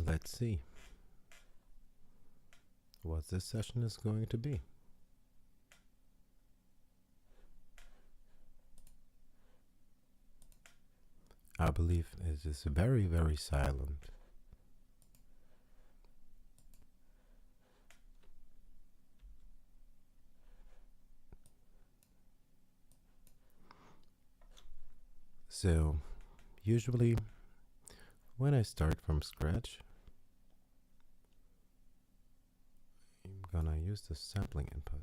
Let's see what this session is going to be. I believe it is very, very silent. So, usually when I start from scratch, I'm gonna use the sampling input.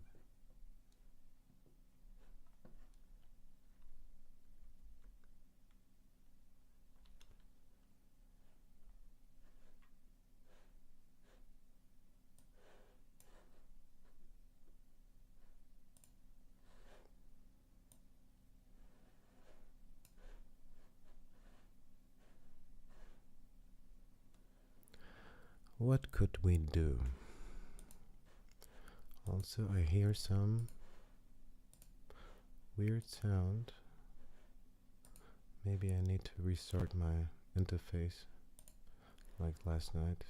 What could we do? Also, I hear some weird sound. Maybe I need to restart my interface like last night.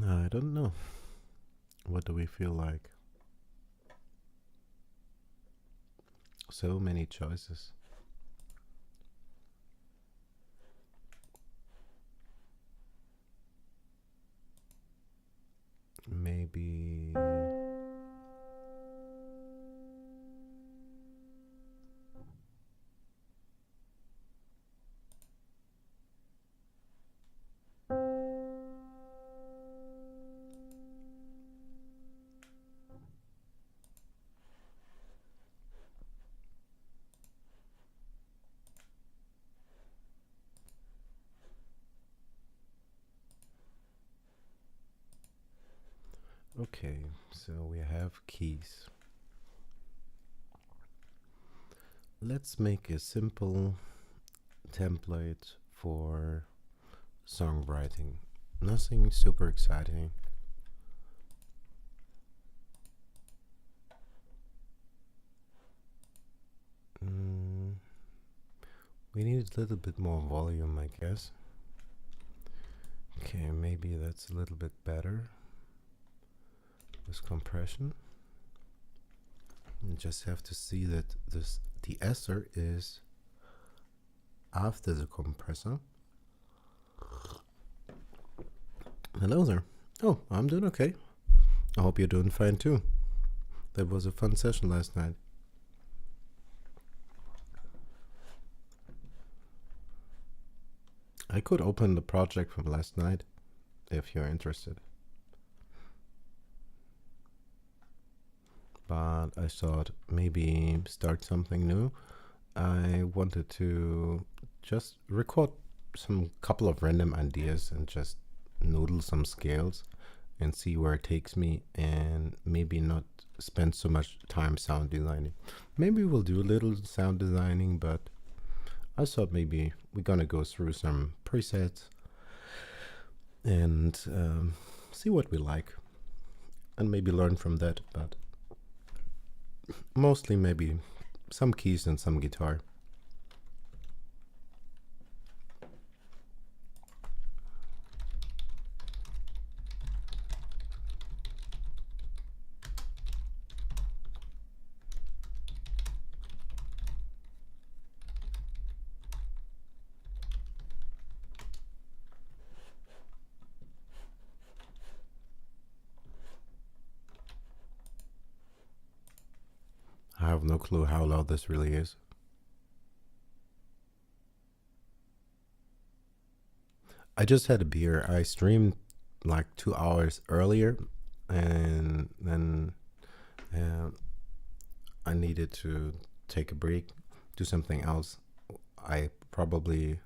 I don't know. What do we feel like? So many choices. Maybe okay, so we have keys. Let's make a simple template for songwriting. Nothing super exciting. We need a little bit more volume, I guess. Okay, maybe that's a little bit better. This compression. You just have to see that the Esser is after the compressor. Hello there. Oh, I'm doing okay. I hope you're doing fine too. That was a fun session last night. I could open the project from last night if you're interested. But I thought maybe start something new. I wanted to just record some couple of random ideas and just noodle some scales and see where it takes me, and maybe not spend so much time sound designing. Maybe we'll do a little sound designing, but I thought maybe we're gonna go through some presets and see what we like and maybe learn from that, but mostly maybe some keys and some guitar. I have no clue how loud this really is. I just had a beer. I streamed like 2 hours earlier, and then I needed to take a break, do something else. I probably,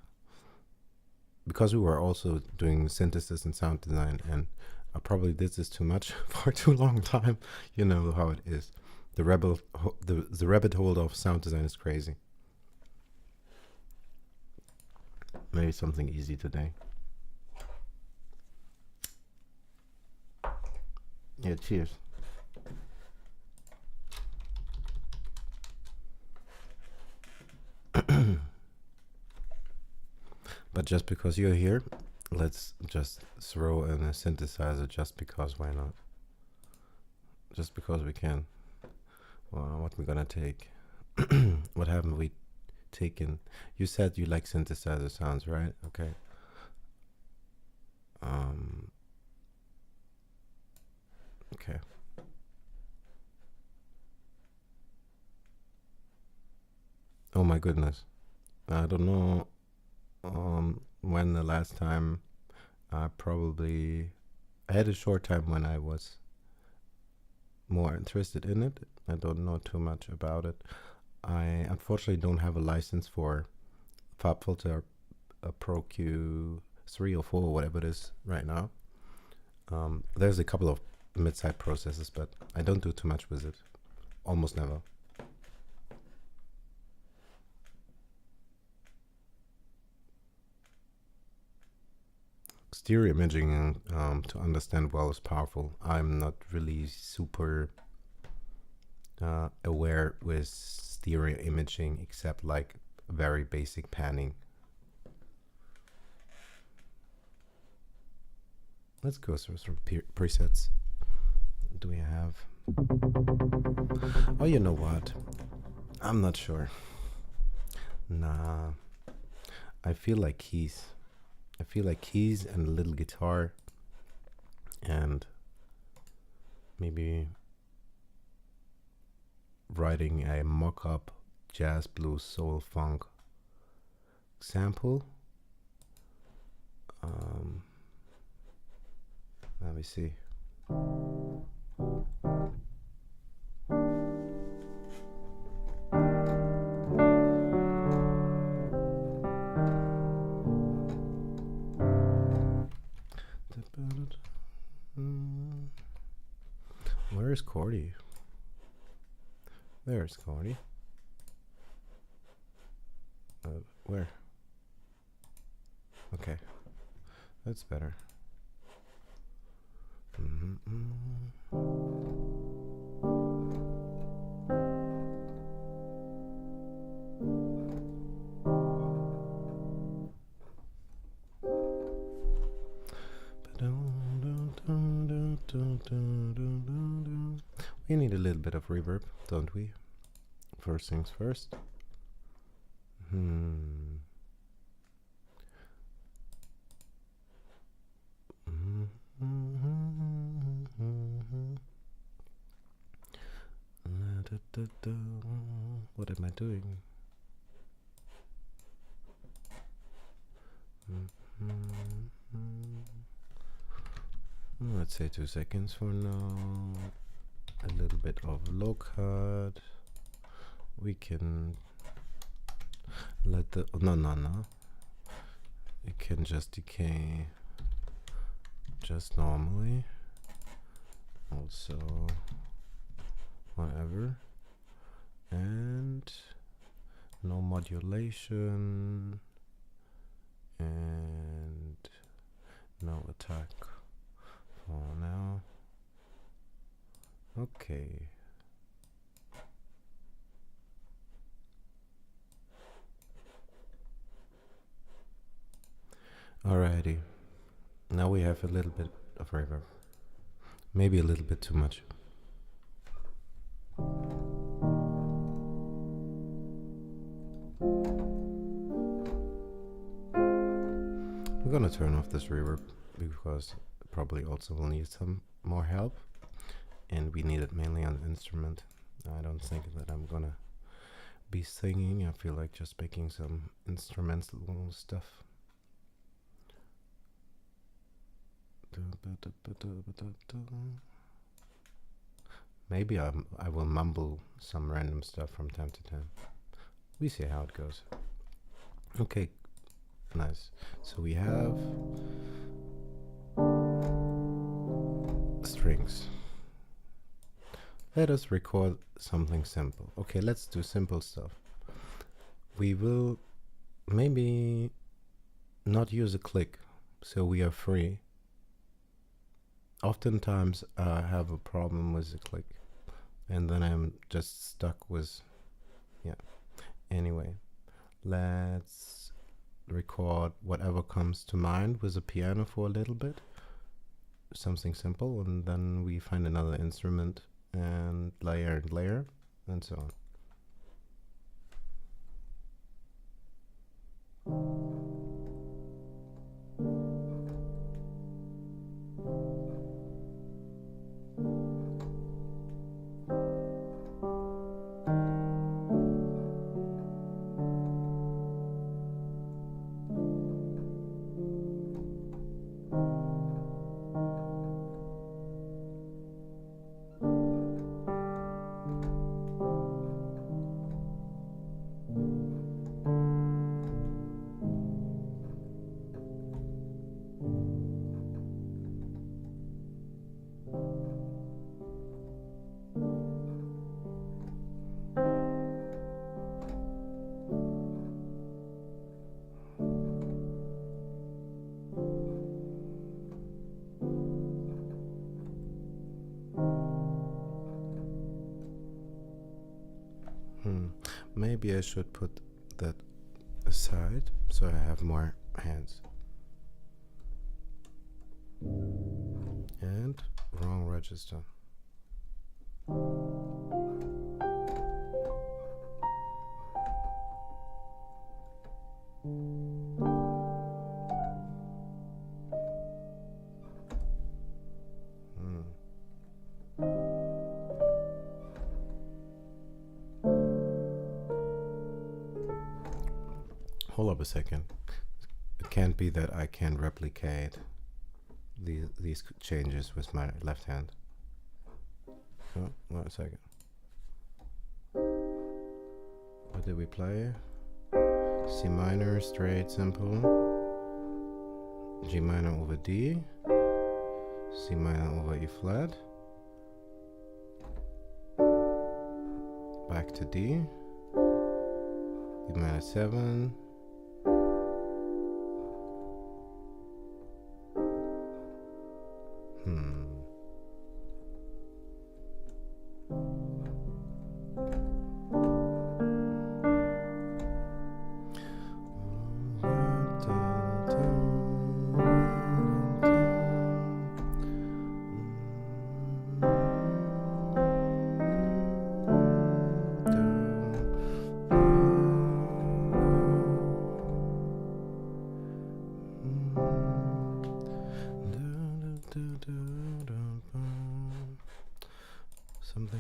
because we were also doing synthesis and sound design, and I probably did this too much for too long time. You know how it is. The rabbit hole of sound design is crazy. Maybe something easy today. Yeah, cheers. But just because you're here, let's just throw in a synthesizer just because, why not? Just because we can. Well, what we're gonna take? What haven't we taken? You said you like synthesizer sounds, right? Okay. Okay. Oh my goodness. I don't know when the last time I had a short time when I was more interested in it. I don't know too much about it. I unfortunately don't have a license for FabFilter Pro Q3 or 4, whatever it is right now. There's a couple of mid-side processes, but I don't do too much with it. Almost never. Stereo imaging, to understand well, is powerful. I'm not really super aware with stereo imaging, except like very basic panning. Let's go through some presets. Do we have? Oh, you know what? I'm not sure. Nah. I feel like keys. I feel like keys and a little guitar, and maybe writing a mock-up jazz, blues, soul, funk sample. Let me see. Where is Cordy? There's Cordy. Where? Okay, that's better. We need a little bit of reverb, don't we? First things first. What am I doing? Let's say 2 seconds for now. A little bit of low cut. We can let the no. It can just decay just normally. Also, whatever, and no modulation and no attack for now. Okay. Alrighty. Now we have a little bit of reverb. Maybe a little bit too much. I'm gonna turn off this reverb because probably also will need some more help, and we need it mainly on the instrument. I don't think that I'm gonna be singing. I feel like just making some instrumental stuff. Maybe I will mumble some random stuff from time to time. We see how it goes. Okay, nice. So we have strings. Let us record something simple. Okay, let's do simple stuff. We will maybe not use a click, so we are free. Oftentimes I have a problem with the click, and then I'm just stuck with, yeah. Anyway, let's record whatever comes to mind with a piano for a little bit, something simple, and then we find another instrument and layer and so on. Maybe I should put that aside so I have more hands. And wrong register. Hold up a second. It can't be that I can replicate these changes with my left hand. Oh, wait a second. What did we play? C minor, straight, simple. G minor over D. C minor over E flat. Back to D. D minor 7.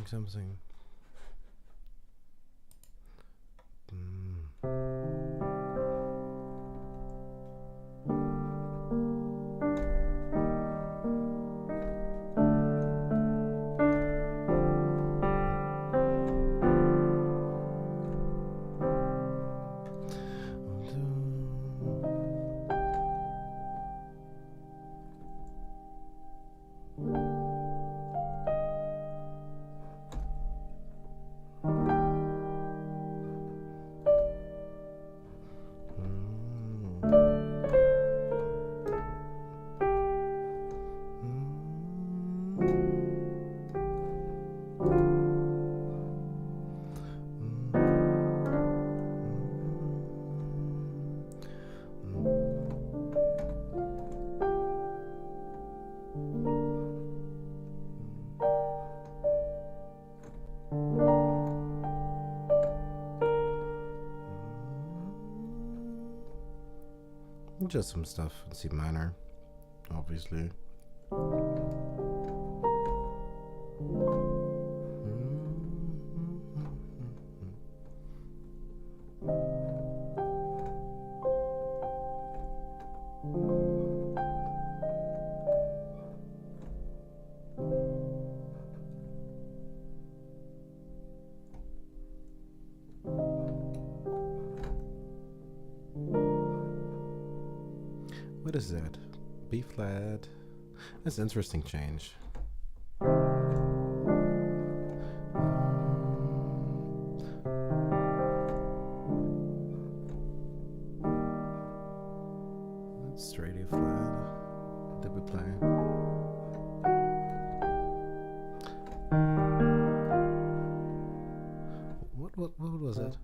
Something. Just some stuff in C minor, obviously. What is that? B flat. That's an interesting change. Let's straight A flat. Did we play? What was it?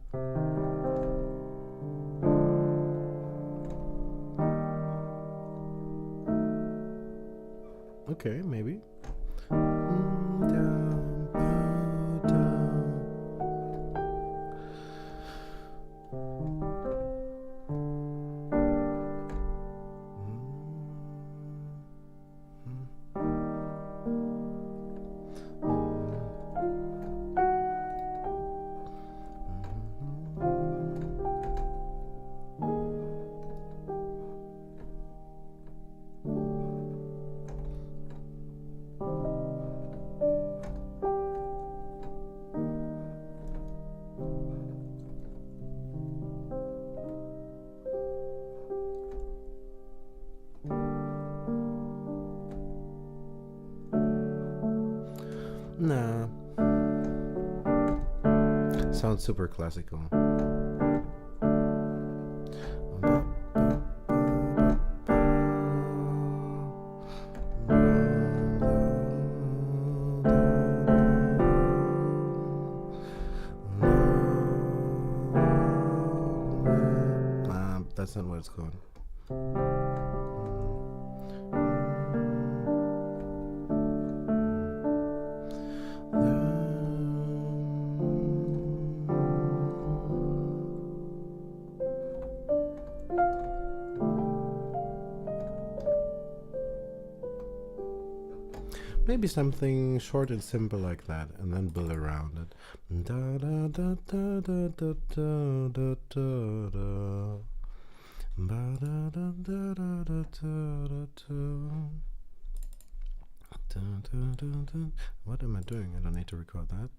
Okay, maybe. Nah. Sounds super classical. That's not what it's called. Maybe something short and simple like that, and then build around it. Da da da da da da da da da. Ba da da da da da da da. What am I doing? I don't need to record that.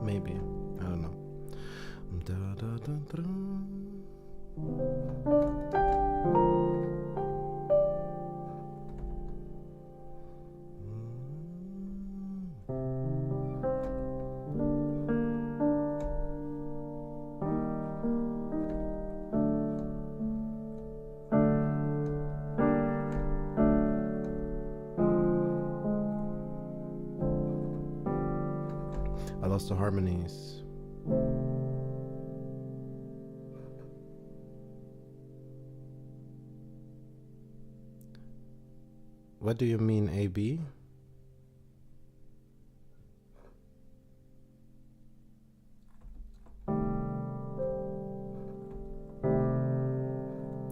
Maybe. I don't know. I lost the harmonies. What do you mean, AB?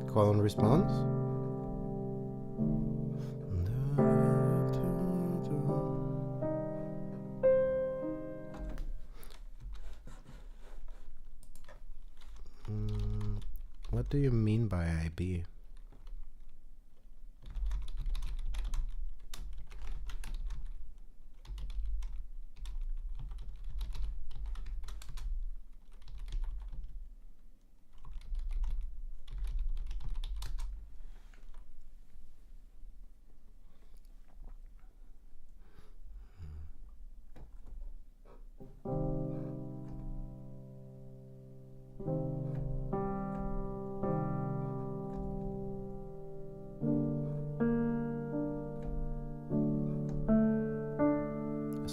Call and response? What do you mean by IB?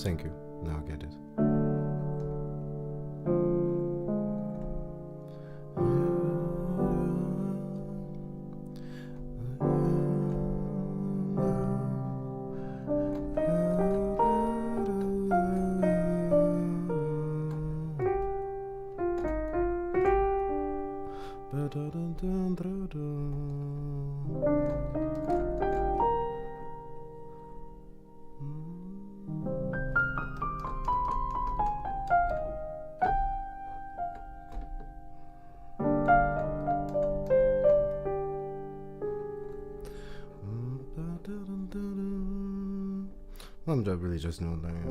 Thank you. Now I get it. I'm really just noodling.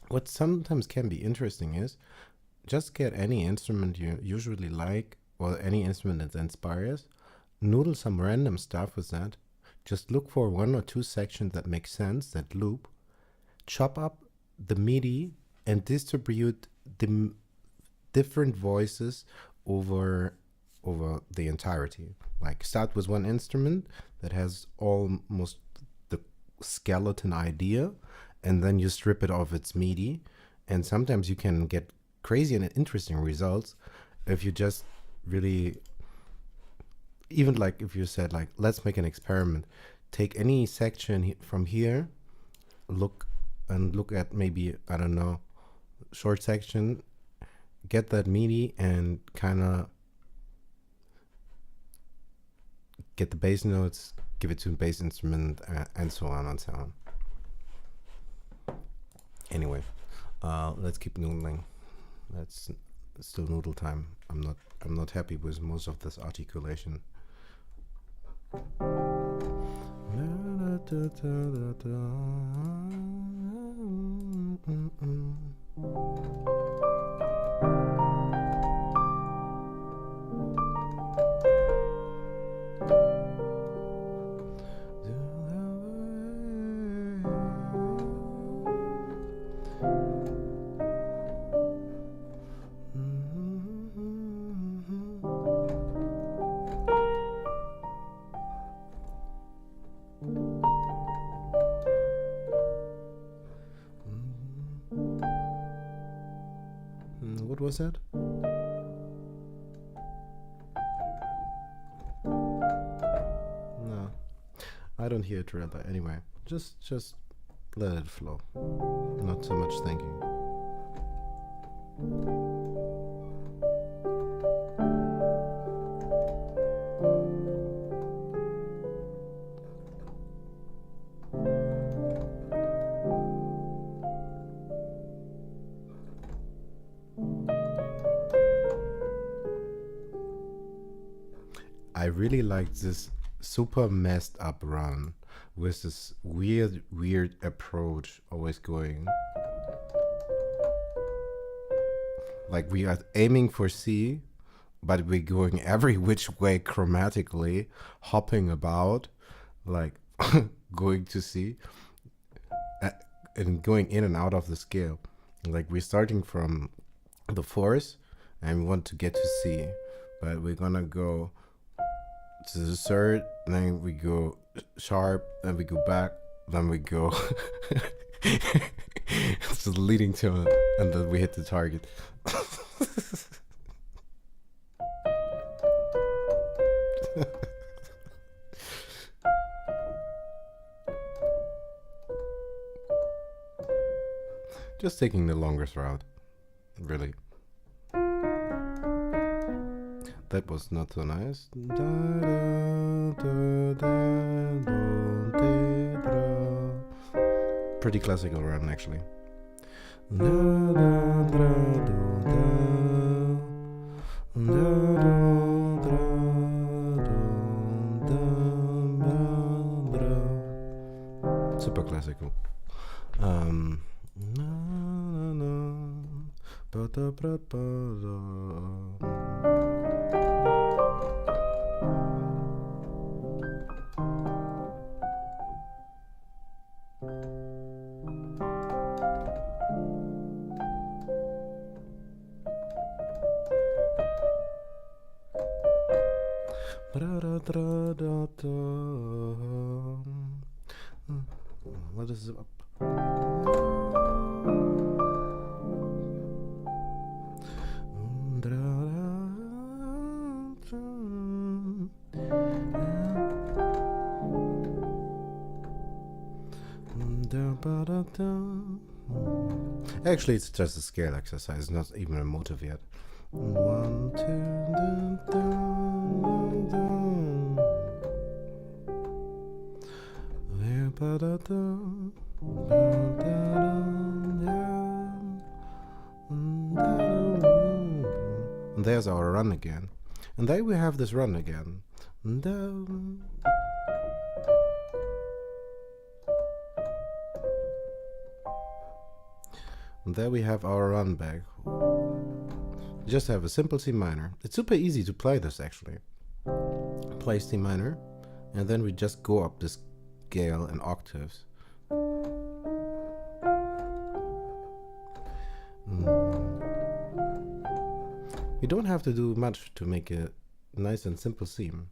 What sometimes can be interesting is just get any instrument you usually like or any instrument that inspires, noodle some random stuff with that. Just look for one or two sections that make sense, that loop, chop up the MIDI and distribute the different voices over the entirety. Like start with one instrument that has almost the skeleton idea, and then you strip it of its MIDI, and sometimes you can get crazy and interesting results if you just really, even like if you said like, let's make an experiment, take any section from here, look at maybe, I don't know, short section, get that MIDI and kind of get the bass notes, give it to a bass instrument, and so on and so on. Anyway, let's keep noodling. That's still noodle time. I'm not happy with most of this articulation. What was that? No, I don't hear it rather. Anyway, just let it flow. Not so much thinking. I really like this super messed up run with this weird approach always going. Like we are aiming for C, but we're going every which way chromatically, hopping about, like going to C and going in and out of the scale. Like we're starting from the fourth and we want to get to C, but we're gonna go to the third, then we go sharp, then we go back, then we go it's just leading to it, and then we hit the target. Just taking the longest route, really. That was not so nice. Pretty classical run, actually. Super classical. What is it? Actually, it's just a scale exercise, not even a motive yet. 1, 2, And there's our run again. And there we have this run again. And there we have our run back. We just have a simple C minor. It's super easy to play this actually. Play C minor, and then we just go up this scale in octaves. You don't have to do much to make a nice and simple theme.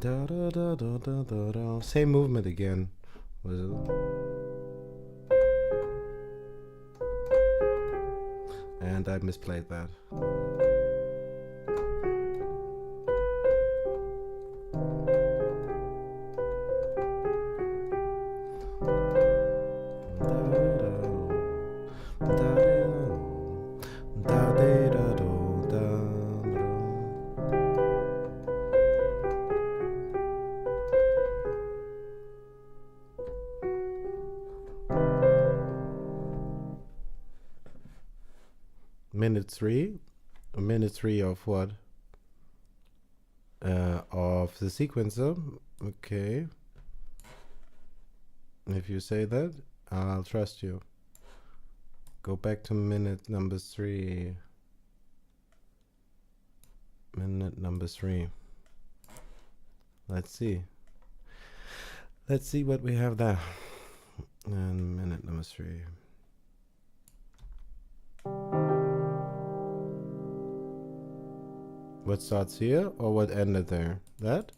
Da, da, da, da, da, da, da. Same movement again. And I misplayed that. Minute three of what? Of the sequencer. Okay. If you say that, I'll trust you. Go back to minute number 3. Minute number 3. Let's see. Let's see what we have there. And minute number 3. What starts here or what ended there? That?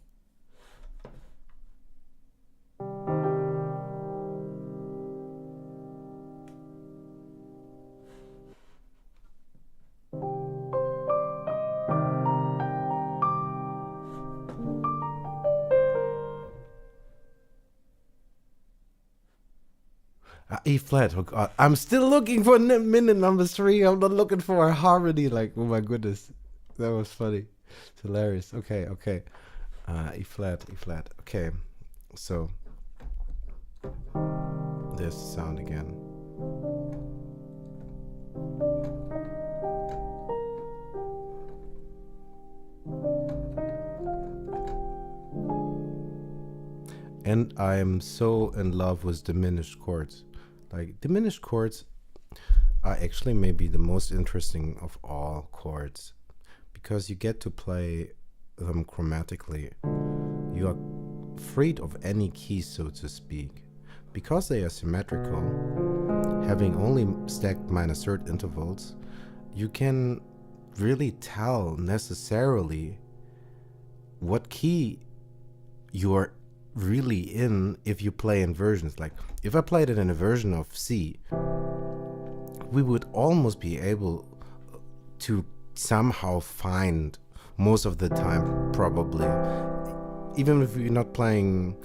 E flat. Oh God. I'm still looking for minute number 3. I'm not looking for a harmony. Like, oh my goodness. That was funny. It's hilarious. Okay, okay. E flat, E flat. Okay. So there's the sound again. And I'm so in love with diminished chords. Like, diminished chords are actually maybe the most interesting of all chords, because you get to play them chromatically. You are freed of any key, so to speak. Because they are symmetrical, having only stacked minor third intervals, you can really tell necessarily what key you're really in if you play in versions. Like, if I played it in a version of C, we would almost be able to somehow find most of the time, probably, even if we're not playing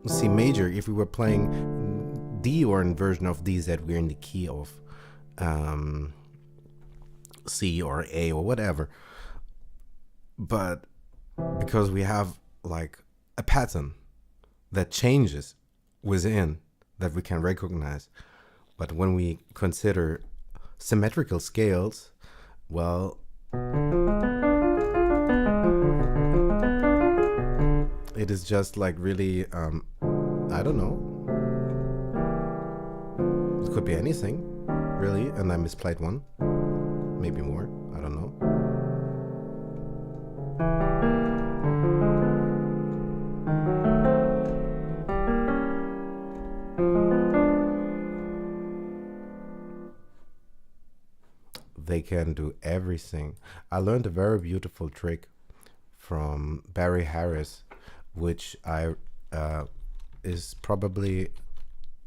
C major, if we were playing D or in version of D that we're in the key of C or A or whatever. But because we have like a pattern that changes within that we can recognize. But when we consider symmetrical scales, well, it is just like really, I don't know. It could be anything, really, and I misplayed one, maybe more, I don't know. They can do everything. I learned a very beautiful trick from Barry Harris, which is probably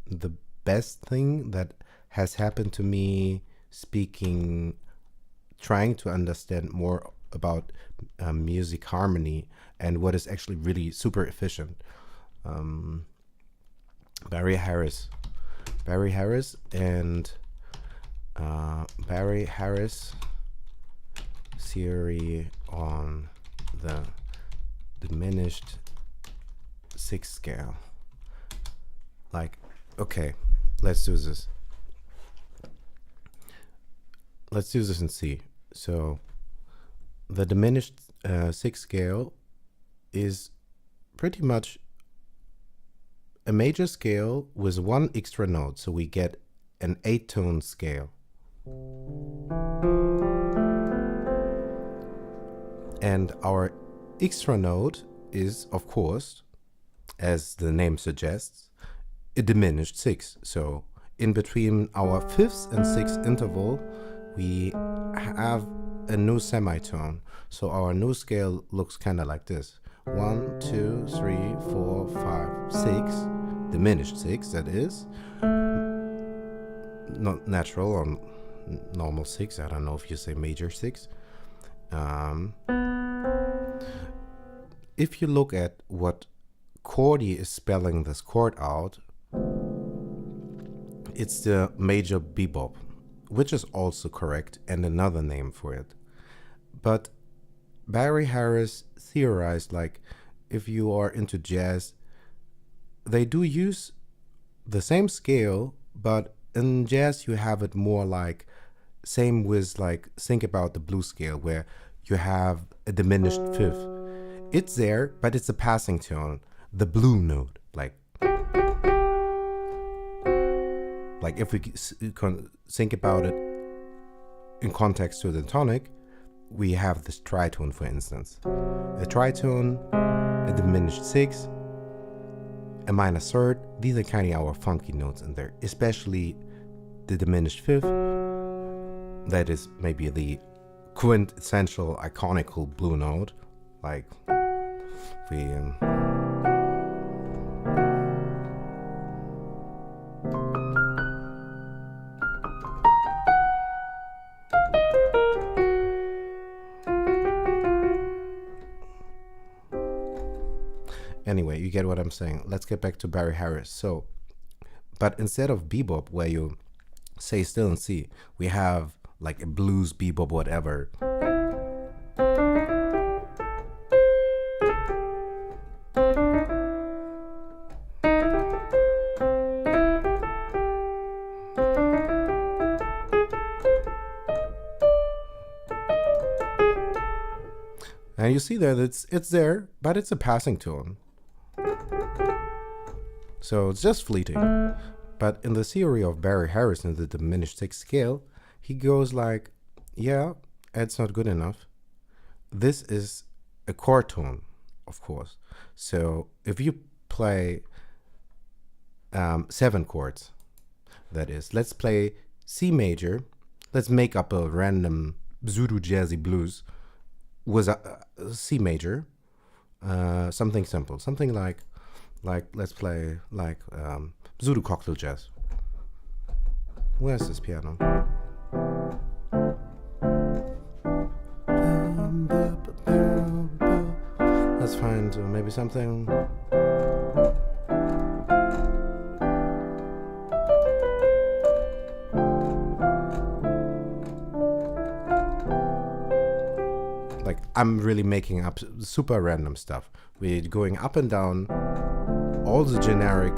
the best thing that has happened to me speaking, trying to understand more about music harmony and what is actually really super efficient. Barry Harris. Barry Harris and Barry Harris theory on the diminished sixth scale. Like, okay, let's do this. Let's do this and see. So the diminished sixth scale is pretty much a major scale with one extra note. So we get an 8-tone scale. And our extra note is, of course, as the name suggests, a diminished sixth. So in between our fifth and sixth interval, we have a new semitone. So our new scale looks kind of like this. 1, 2, 3, 4, 5, 6, diminished sixth, that is. Not natural or normal sixth. I don't know if you say major sixth. If you look at what Chordy is spelling this chord out, it's the major bebop, which is also correct and another name for it. But Barry Harris theorized, like, if you are into jazz, they do use the same scale, but in jazz you have it more like, same with, like, think about the blues scale where you have a diminished fifth. It's there, but it's a passing tone, the blue note. Like if we think about it in context to the tonic, we have this tritone, for instance. A tritone, a diminished sixth, a minor third. These are kind of our funky notes in there, especially the diminished fifth. That is maybe the quintessential, iconical blue note. Like we anyway, you get what I'm saying. Let's get back to Barry Harris. So, but instead of bebop, where you say still and C, we have like a blues bebop, whatever. And you see that it's there, but it's a passing tone. So it's just fleeting. But in the theory of Barry Harris in the diminished sixth scale, he goes like, yeah, it's not good enough. This is a chord tone, of course. So if you play 7 chords, that is, let's play C major. Let's make up a random pseudo jazzy blues with a C major, something simple, something like let's play like pseudo cocktail jazz. Where's this piano? Let's find maybe something. Like, I'm really making up super random stuff. We're going up and down all the generic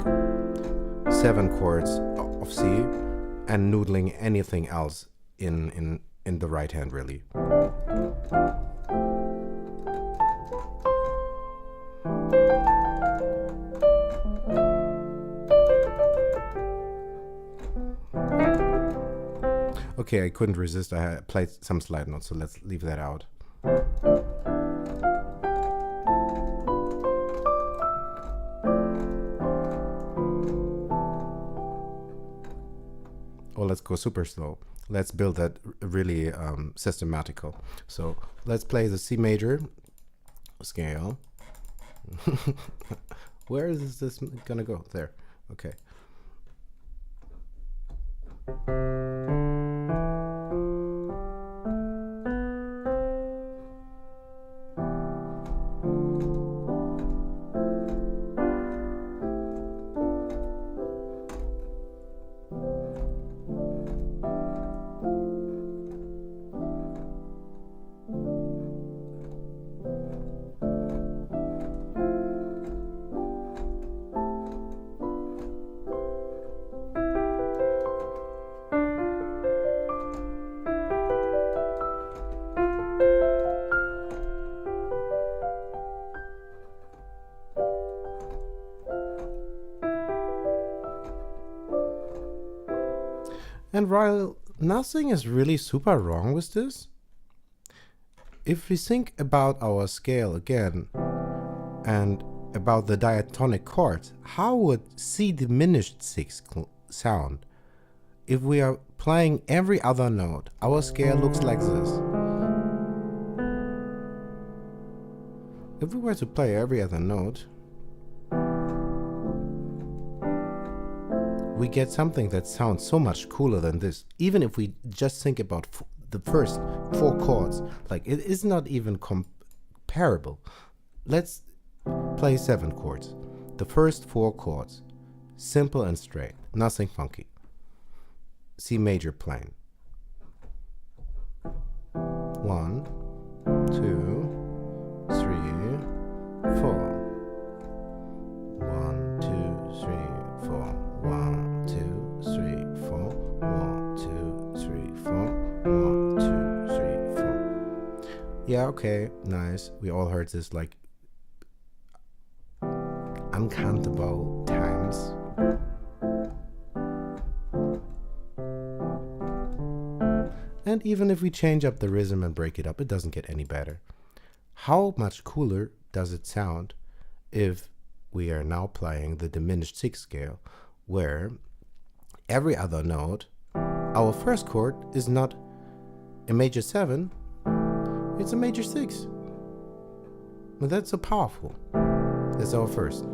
7 chords of C and noodling anything else in the right hand, really. Okay, I couldn't resist. I played some slide notes, so let's leave that out. Or let's go super slow. Let's build that really systematical. So let's play the C major scale. Where is this gonna go? There. Okay. And while nothing is really super wrong with this, if we think about our scale again and about the diatonic chords, how would C diminished 6 sound? If we are playing every other note, our scale looks like this. If we were to play every other note, we get something that sounds so much cooler than this. Even if we just think about the first 4 chords, like it is not even comparable. Let's play 7 chords. The first 4 chords, simple and straight, nothing funky. C major plain. 1, 2, 3, 4. 1, 2, 3, 4. 1, 2, 3, 4. 1, 2, 3, 4. 1, 2, 3, 4. Yeah, okay, nice. We all heard this like uncountable times. And even if we change up the rhythm and break it up, it doesn't get any better. How much cooler does it sound if we are now playing the diminished 6 scale, where every other note, our first chord is not a major 7, it's a major 6. Well, that's so powerful. That's our first.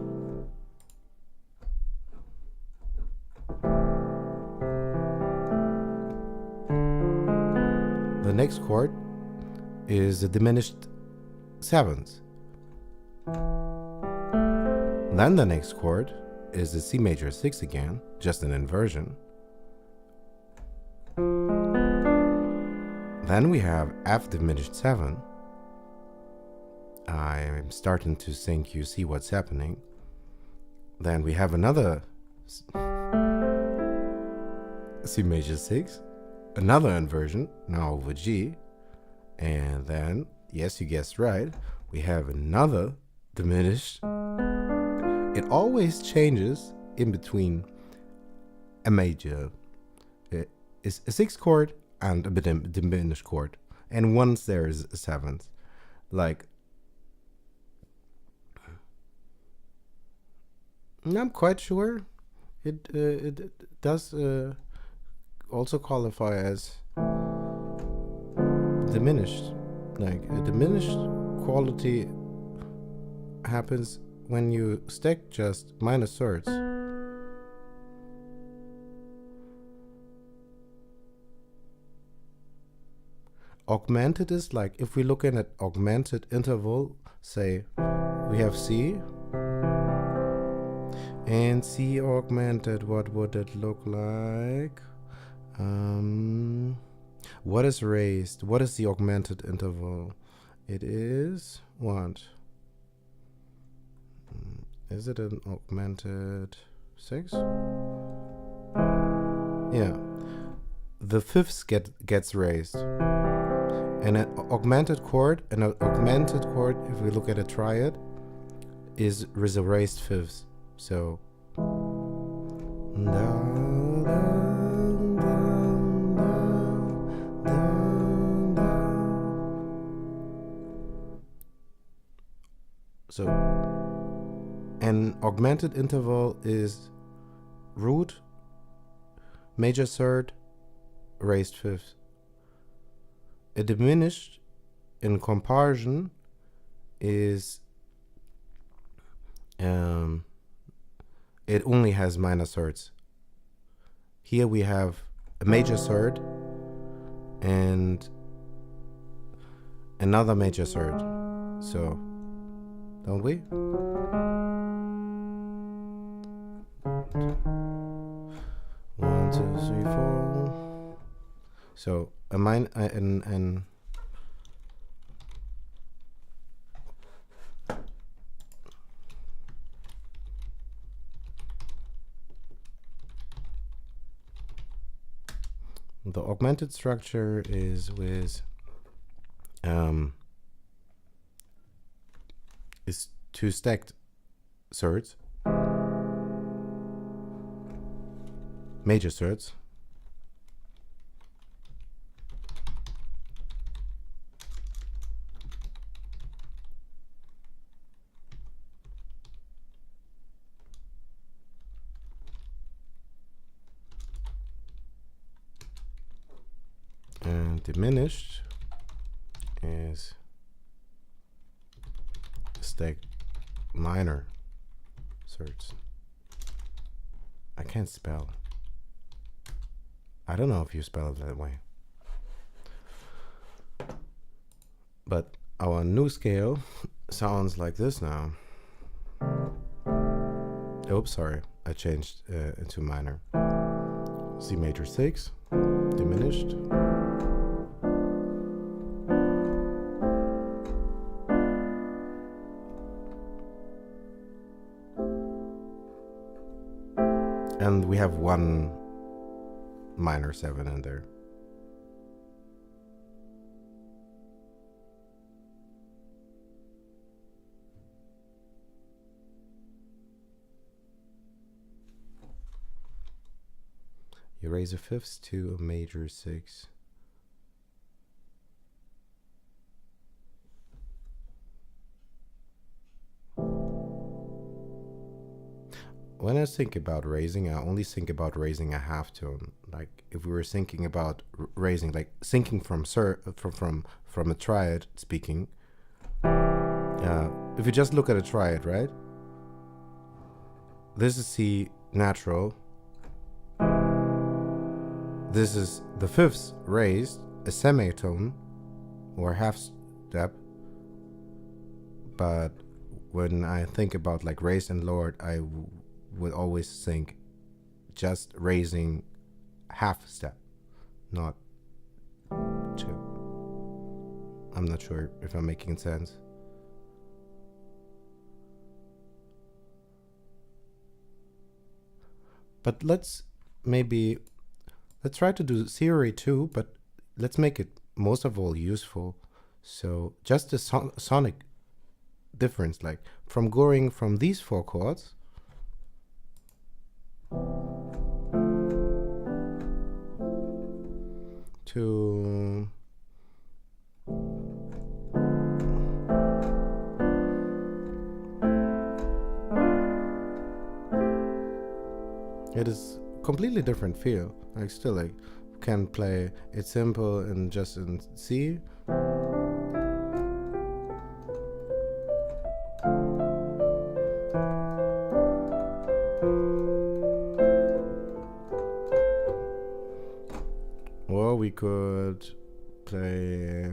The next chord is the diminished 7th. Then the next chord is the C major 6 again, just an inversion. Then we have F diminished 7. I'm starting to think you see what's happening. Then we have another C major 6. Another inversion, now over G, and then, yes, you guessed right, we have another diminished. It always changes in between a major, is a 6th chord and a diminished chord, and once there is a 7th, like, I'm quite sure it does also qualify as diminished. Like a diminished quality happens when you stack just minor thirds. Augmented is like, if we look at an augmented interval, say we have C and C augmented, what would it look like? What is raised? What is the augmented interval? It is what? Is it an augmented 6? Yeah. The 5th gets raised. And an augmented chord, if we look at a triad, is a raised 5th. So So an augmented interval is root, major 3rd, raised 5th. A diminished in comparison is it only has minor 3rds. Here we have a major 3rd and another major 3rd. So, don't we? 1, 2, 3, 4. So a minor and the augmented structure is with is 2 stacked thirds, major thirds, diminished is stack minor thirds. I can't spell. I don't know if you spell it that way. But our new scale sounds like this now. Oops, sorry. I changed into minor. C major 6, diminished. And we have one minor 7 in there. You raise a fifth to a major 6. When I think about raising, I only think about raising a half tone. Like if we were thinking about raising, like thinking from a triad speaking. If you just look at a triad, right? This is C natural. This is the fifth raised, a semitone or half step. But when I think about like raised and lowered, I would always think just raising half step, not 2. I'm not sure if I'm making sense. But let's try to do theory too, but let's make it most of all useful. So just the sonic difference, like from going from these 4 chords to it is completely different feel. Like still like can play it simple and just in C. Or we could play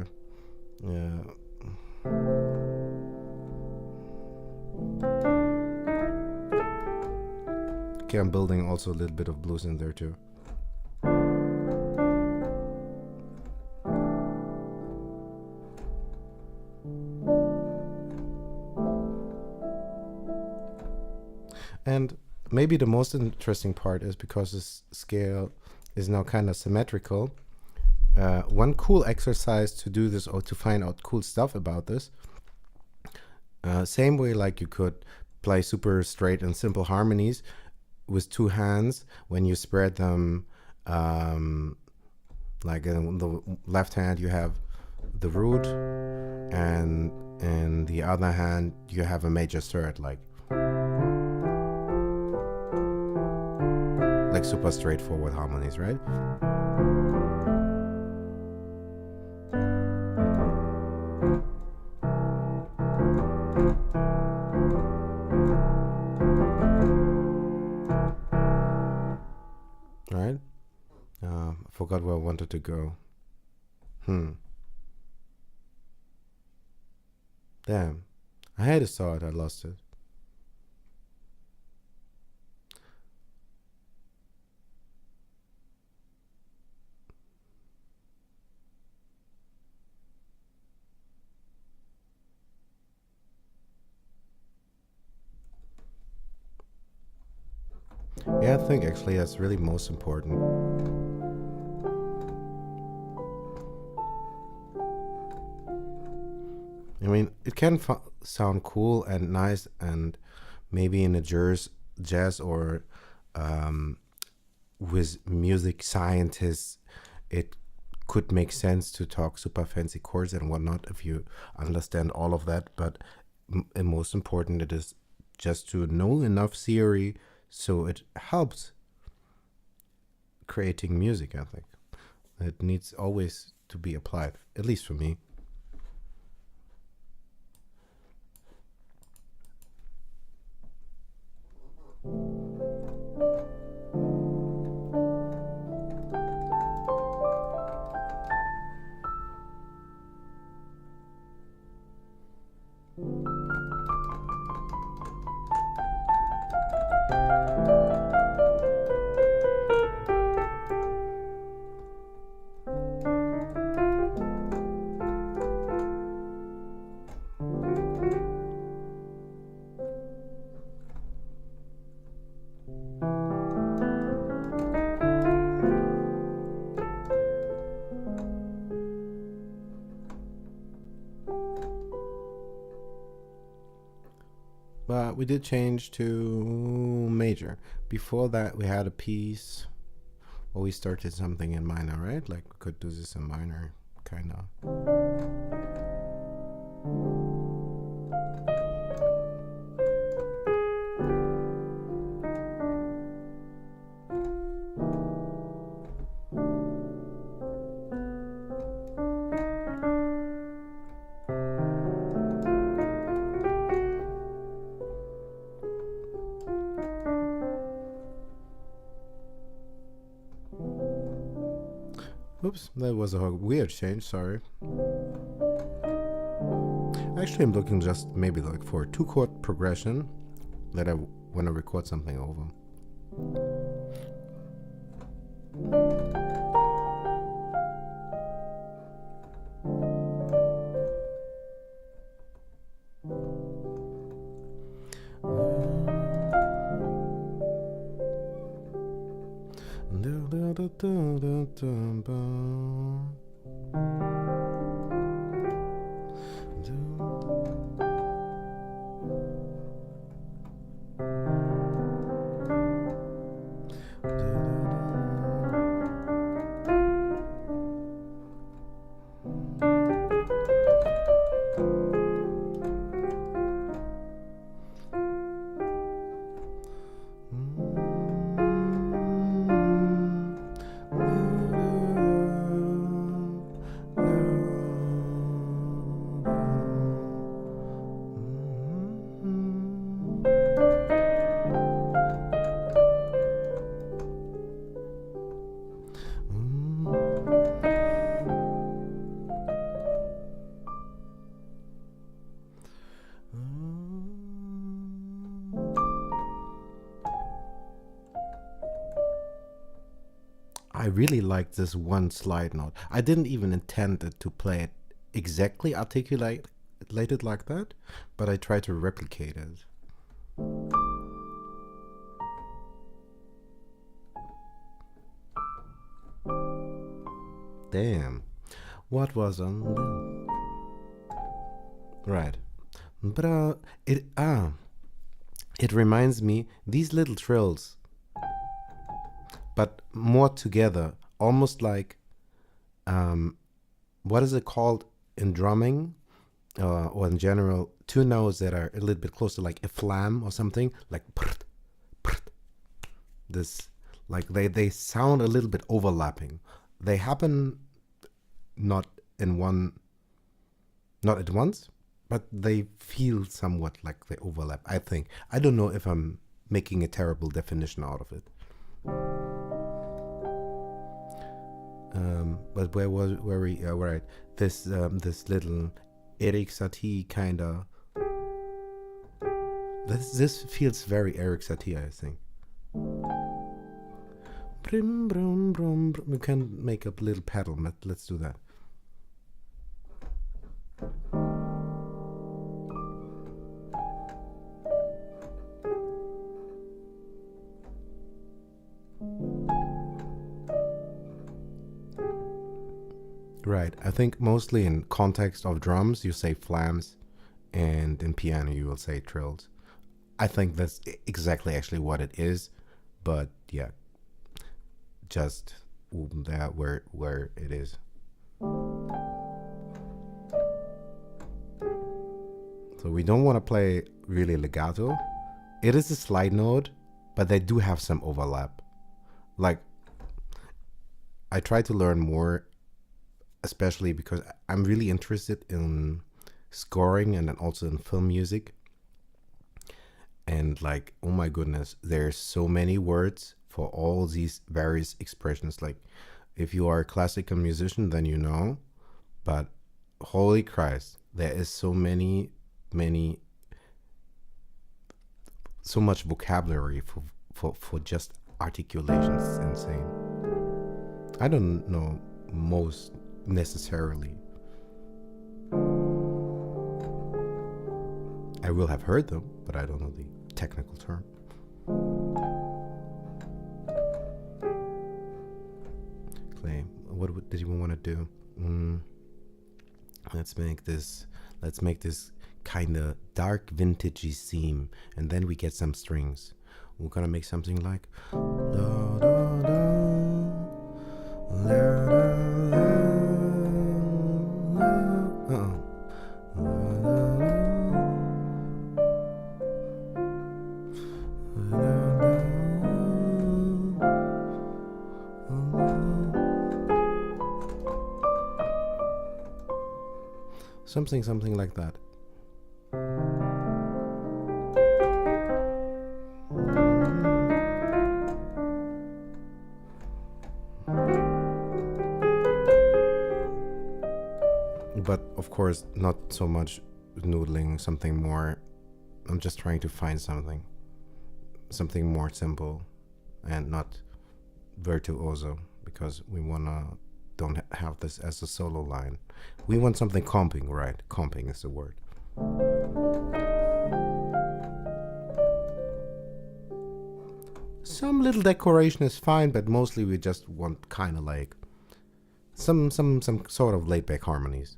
okay, I'm building also a little bit of blues in there too. And maybe the most interesting part is because this scale is now kind of symmetrical. One cool exercise to do this or to find out cool stuff about this, same way like you could play super straight and simple harmonies with 2 hands when you spread them, like in the left hand you have the root and in the other hand you have a major third, like super straightforward harmonies, right? Right? I forgot where I wanted to go. Damn. I had a thought, I lost it. Yeah, I think actually that's really most important. I mean, it can sound cool and nice, and maybe in a jazz or with music scientists, it could make sense to talk super fancy chords and whatnot if you understand all of that. But most important, it is just to know enough theory so it helps creating music. I think it needs always to be applied, at least for me. But we did change to major. Before that, we had a piece. Well, we started something in minor, right? Like we could do this in minor, kind of. Oops, that was a weird change, sorry. Actually, I'm looking just maybe like for a 2-chord progression that I want to record something over. I really like this one slide note. I didn't even intend it to play it exactly articulated like that, but I tried to replicate it. Damn. What was on? Right. But it reminds me these little trills, but more together, almost like what is it called in drumming or in general, 2 notes that are a little bit closer, like a flam or something, like prrt, prrt. This, like they sound a little bit overlapping. They happen not at once, but they feel somewhat like they overlap, I think. I don't know if I'm making a terrible definition out of it. But where we right? This little Eric Satie kind of. This feels very Eric Satie, I think. Brim, brum, brum, brum. We can make a little pedal, but let's do that. Right. I think mostly in context of drums, you say flams, and in piano, you will say trills. I think that's exactly actually what it is, but yeah, just that where it is. So we don't want to play really legato. It is a slide note, but they do have some overlap. Like, I try to learn more especially because I'm really interested in scoring and then also in film music. And like, oh my goodness, there's so many words for all these various expressions. Like, if you are a classical musician, then you know, but holy Christ, there is many, so much vocabulary for just articulations. It's insane. I don't know most necessarily. I will have heard them, but I don't know the technical term. Clay, what did you want to do? Let's make this kind of dark vintagey theme, and then we get some strings. We're gonna make something like da, da, da, la, da, la, something like that. But of course, not so much noodling, something more. I'm just trying to find something more simple and not virtuoso, because we don't have this as a solo line. We want something comping, right? Comping is the word. Some little decoration is fine, but mostly we just want kind of like some sort of laid back harmonies.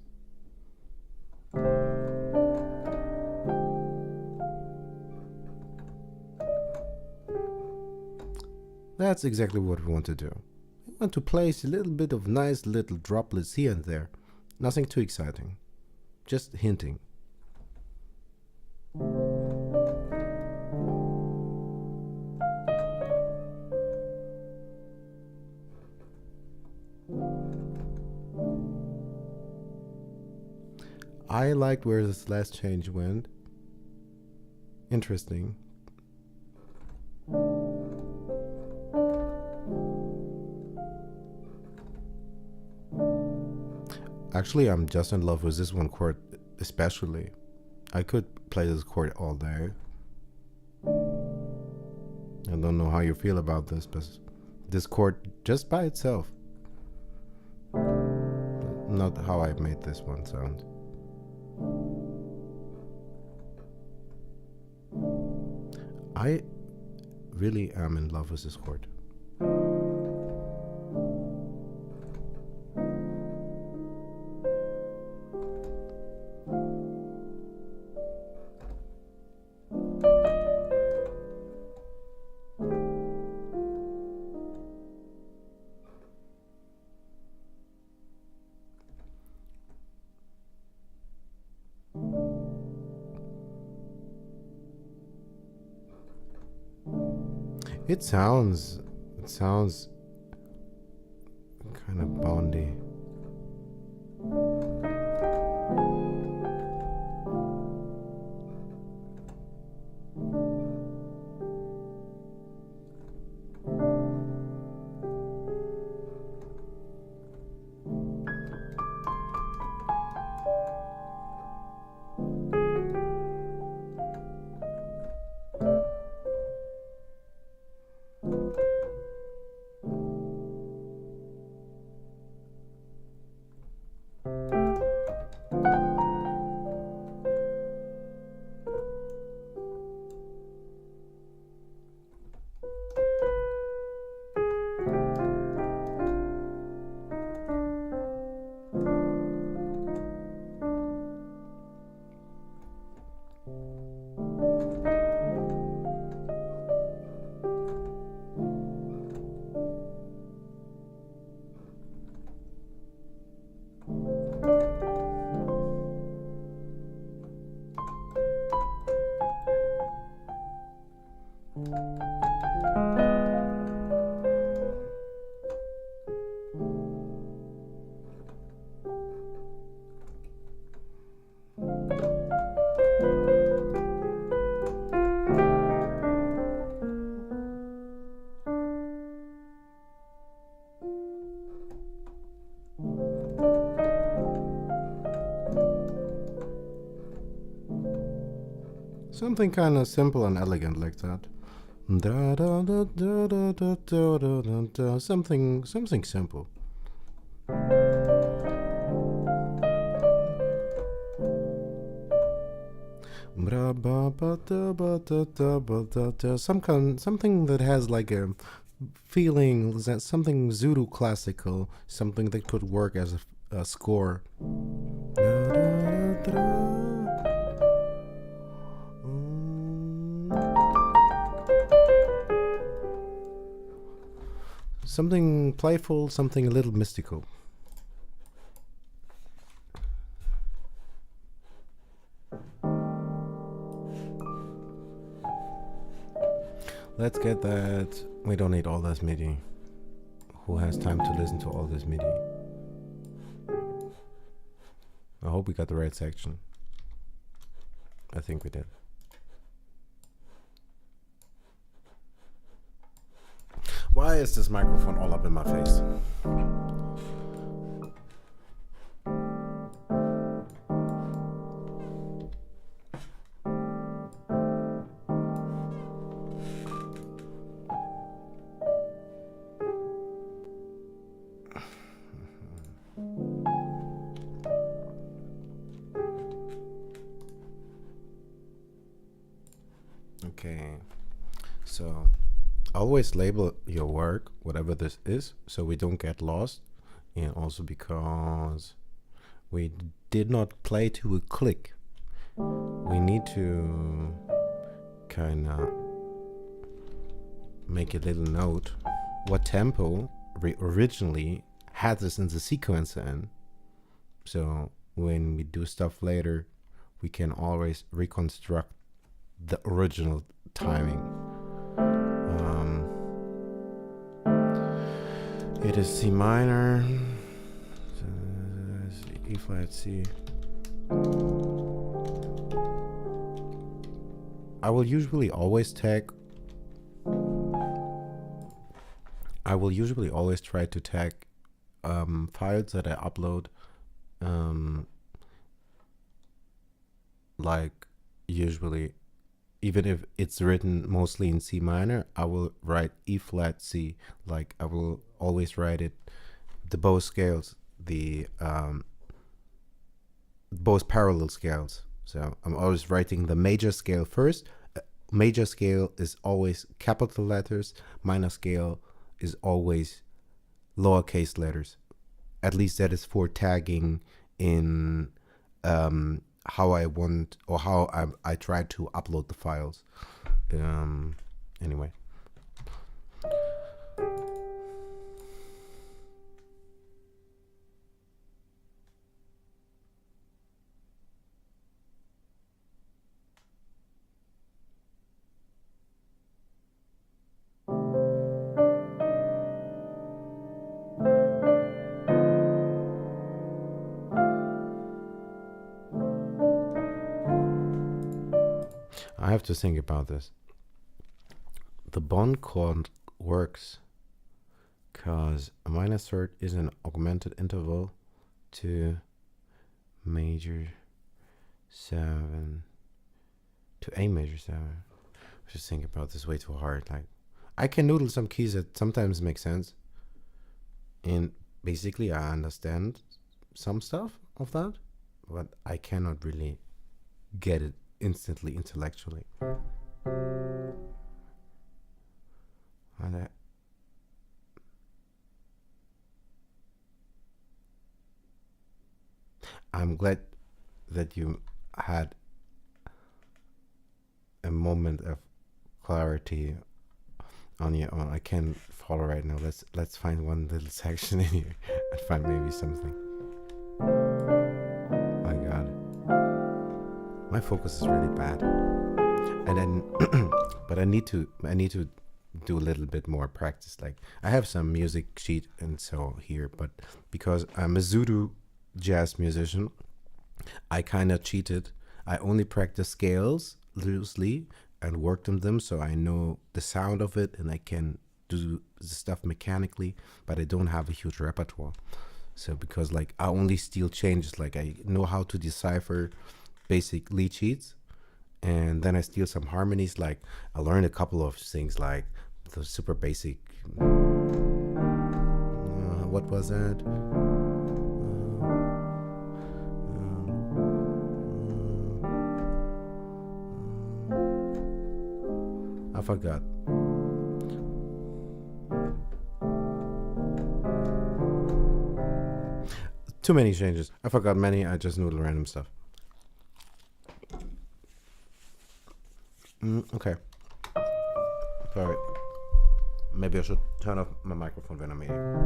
That's exactly what we want to do. We want to place a little bit of nice little droplets here and there. Nothing too exciting. Just hinting. I liked where this last change went. Interesting. Actually, I'm just in love with this one chord especially. I could play this chord all day. I don't know how you feel about this, but this chord just by itself. Not how I made this one sound. I really am in love with this chord. It sounds kind of bondy. Something kind of simple and elegant like that. Da, da, da, da, da, da, da, da, da, da. Something simple. Something that has like a feeling, that something Zulu classical, something that could work as a score. Something playful, something a little mystical. Let's get that. We don't need all this MIDI. Who has time to listen to all this MIDI? I hope we got the right section. I think we did. Why is this microphone all up in my face? Okay, so always label your work, whatever this is, so we don't get lost, and also because we did not play to a click. We need to kind of make a little note what tempo originally had this in the sequencer in. So when we do stuff later, we can always reconstruct the original timing. It is C minor, E flat C. I will usually always try to tag files that I upload, like usually, even if it's written mostly in C minor, I will write E flat C. Like I will always write it, the both scales, the both parallel scales. So I'm always writing the major scale first. Major scale is always capital letters. Minor scale is always lowercase letters. At least that is for tagging in how I want, or how I try to upload the files. Anyway. I have to think about this. The bond chord works because a minor third is an augmented interval to major 7 to A major 7. I just think about this way too hard. Like, I can noodle some keys that sometimes make sense, and basically I understand some stuff of that, but I cannot really get it instantly intellectually. And I'm glad that you had a moment of clarity on your own. I can't follow right now. Let's find one little section in here and find maybe something. My God, my focus is really bad, and then but I need to do a little bit more practice. Like, I have some music sheet and so here, but because I'm a Zulu jazz musician, I kind of cheated. I only practice scales loosely and worked on them, so I know the sound of it and I can do the stuff mechanically, but I don't have a huge repertoire. So because like I only steal changes, like I know how to decipher basic lead sheets, and then I steal some harmonies. Like I learned a couple of things, like the super basic. What was that? I forgot. Too many changes. I forgot many. I just noodle random stuff. Okay. Sorry. Maybe I should turn off my microphone when I'm eating.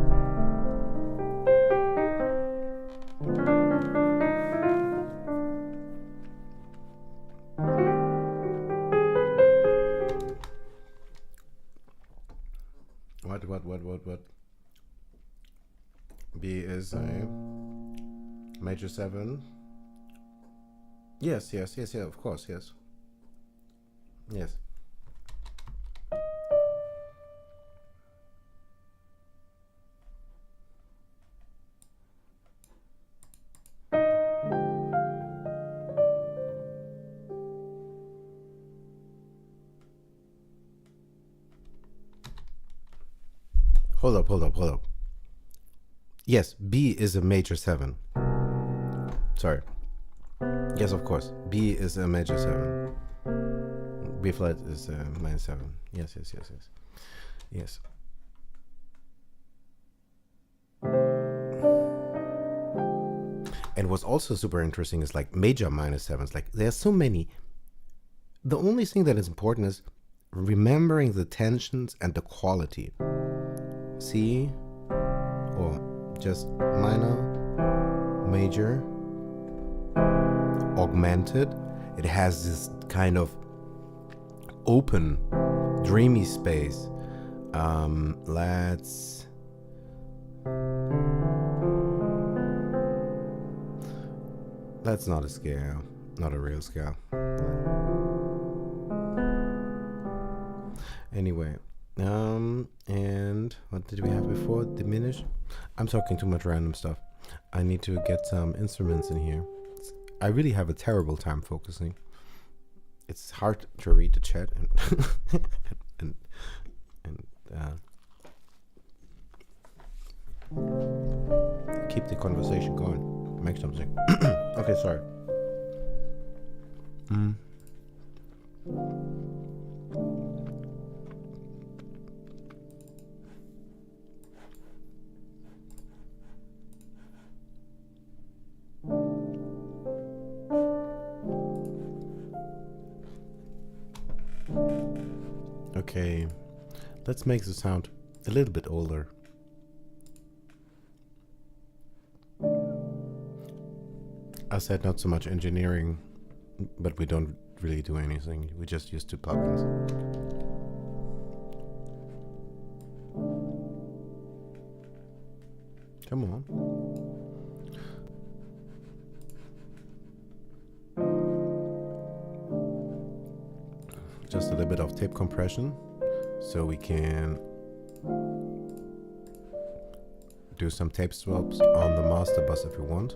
What? B is a major 7. Yes, of course, yes. Yes. Hold up. Yes, B is a major 7. Sorry. Yes, of course. B is a major 7. B flat is a minor 7. Yes. And what's also super interesting is like major minor 7s. Like there's so many. The only thing that is important is remembering the tensions and the quality. C, or just minor, major, augmented. It has this kind of open, dreamy space. That's not a scale, not a real scale. Anyway, and what did we have before? Diminish. I'm talking too much random stuff. I need to get some instruments in here. I really have a terrible time focusing. It's hard to read the chat and keep the conversation going. Make something. Okay, sorry. Okay, let's make the sound a little bit older. I said not so much engineering, but we don't really do anything. We just use 2 plugins. Come on. Just a little bit of tape compression so we can do some tape swaps on the master bus if we want.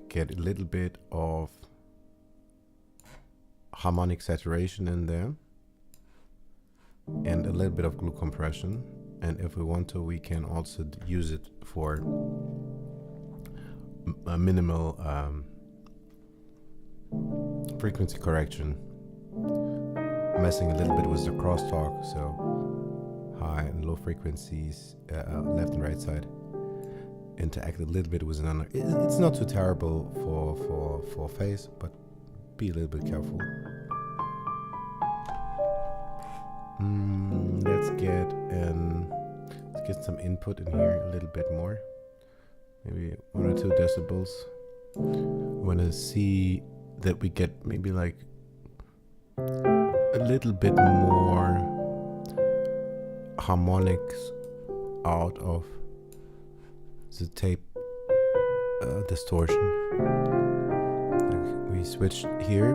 Get a little bit of harmonic saturation in there and a little bit of glue compression, and if we want to, we can also use it for a minimal frequency correction, messing a little bit with the crosstalk, so high and low frequencies, left and right side, interact a little bit with another. It's not too terrible for phase, but be a little bit careful. Let's get some input in here a little bit more, maybe 1 or 2 decibels. We want to see that we get maybe like a little bit more harmonics out of the tape distortion. Like we switched here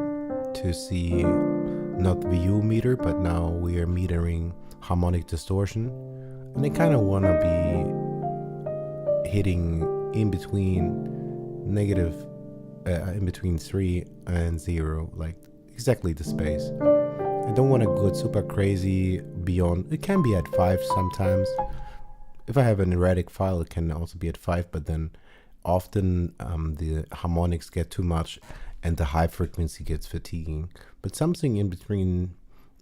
to see not VU meter, but now we are metering harmonic distortion, and I kind of want to be hitting in between negative in between 3 and 0, like exactly the space. I don't want to go super crazy beyond. It can be at 5 sometimes. If I have an erratic file, it can also be at 5, but then often the harmonics get too much and the high frequency gets fatiguing. But something in between,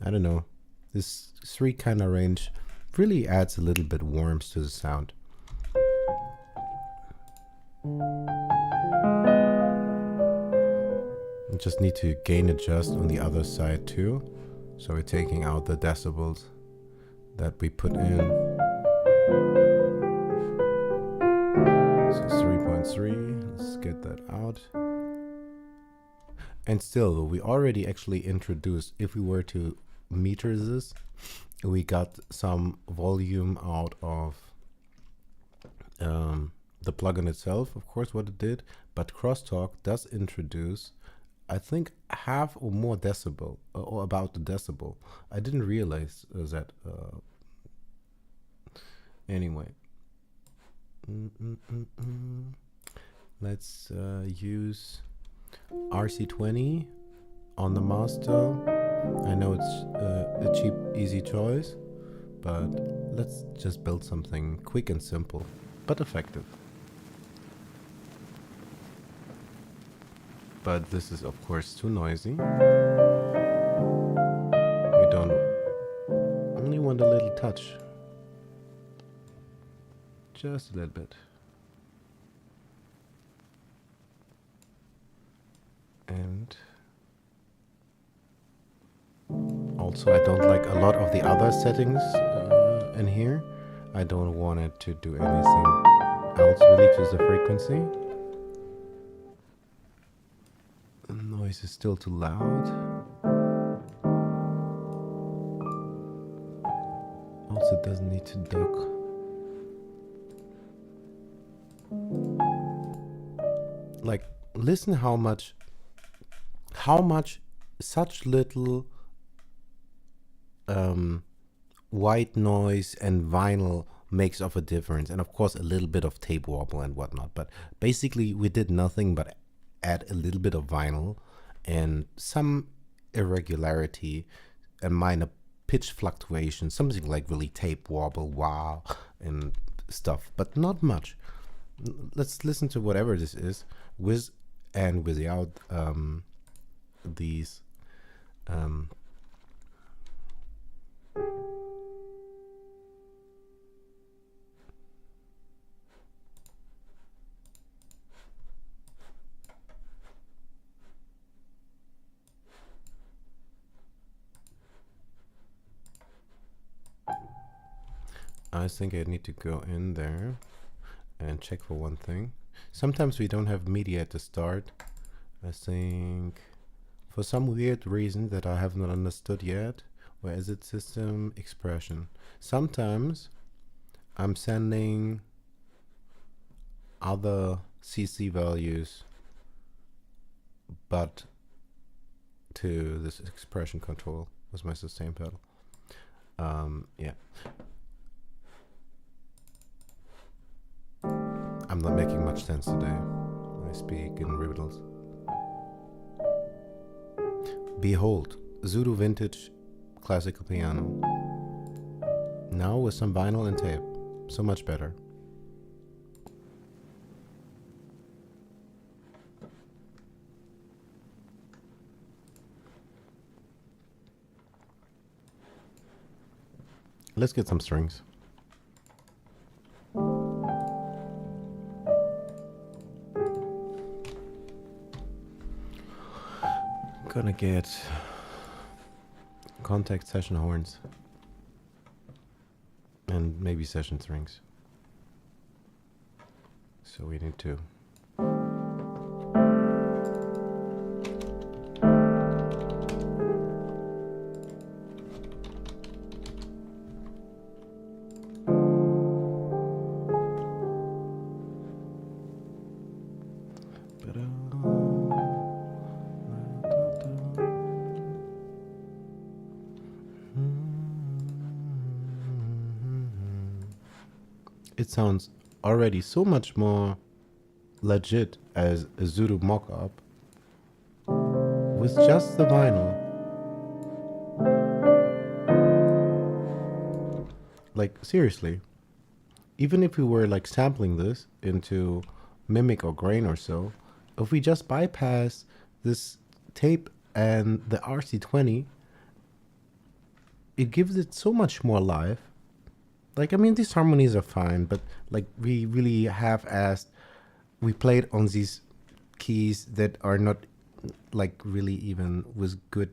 I don't know, this 3 kind of range really adds a little bit warmth to the sound. I just need to gain adjust on the other side too. So we're taking out the decibels that we put in. So 3.3, let's get that out. And still, we already actually introduced, if we were to meter this, we got some volume out of the plugin itself, of course, what it did, but Crosstalk does introduce, I think, half or more decibel, or about the decibel. I didn't realize that. Anyway, let's use RC20 on the master. I know it's a cheap, easy choice, but let's just build something quick and simple, but effective. But this is of course too noisy. We don't only want a little touch. Just a little bit. And also I don't like a lot of the other settings in here. I don't want it to do anything else really to the frequency. The noise is still too loud. Also doesn't need to duck. Like, listen how much such little white noise and vinyl makes of a difference, and of course a little bit of tape wobble and whatnot, but basically we did nothing but add a little bit of vinyl and some irregularity and minor pitch fluctuation, something like really tape wobble, wow, and stuff, but not much. Let's listen to whatever this is with and without these I think I need to go in there and check for one thing. Sometimes we don't have media at the start. I think for some weird reason that I have not understood yet. Where is it? System expression. Sometimes I'm sending other CC values but to this expression control with my sustain pedal. Yeah. I'm not making much sense today. I speak in riddles. Behold, Zulu vintage classical piano. Now with some vinyl and tape. So much better. Let's get some strings. Gonna get contact session horns and maybe session strings. So we need two. It sounds already so much more legit as a Zulu mock-up with just the vinyl. Like, seriously, even if we were like sampling this into Mimic or Grain or so, if we just bypass this tape and the RC20, it gives it so much more life. Like, I mean, these harmonies are fine, but like we really half-assed. We played on these keys that are not like really even with good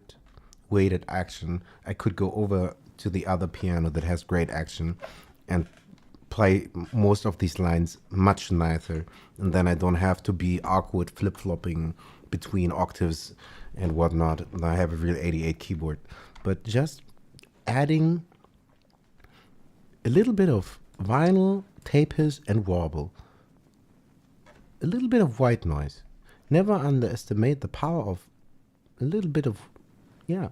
weighted action. I could go over to the other piano that has great action and play most of these lines much nicer, and then I don't have to be awkward flip-flopping between octaves and whatnot. And I have a real 88 keyboard, but just adding a little bit of vinyl, tape hiss, and warble, a little bit of white noise. Never underestimate the power of a little bit of, yeah,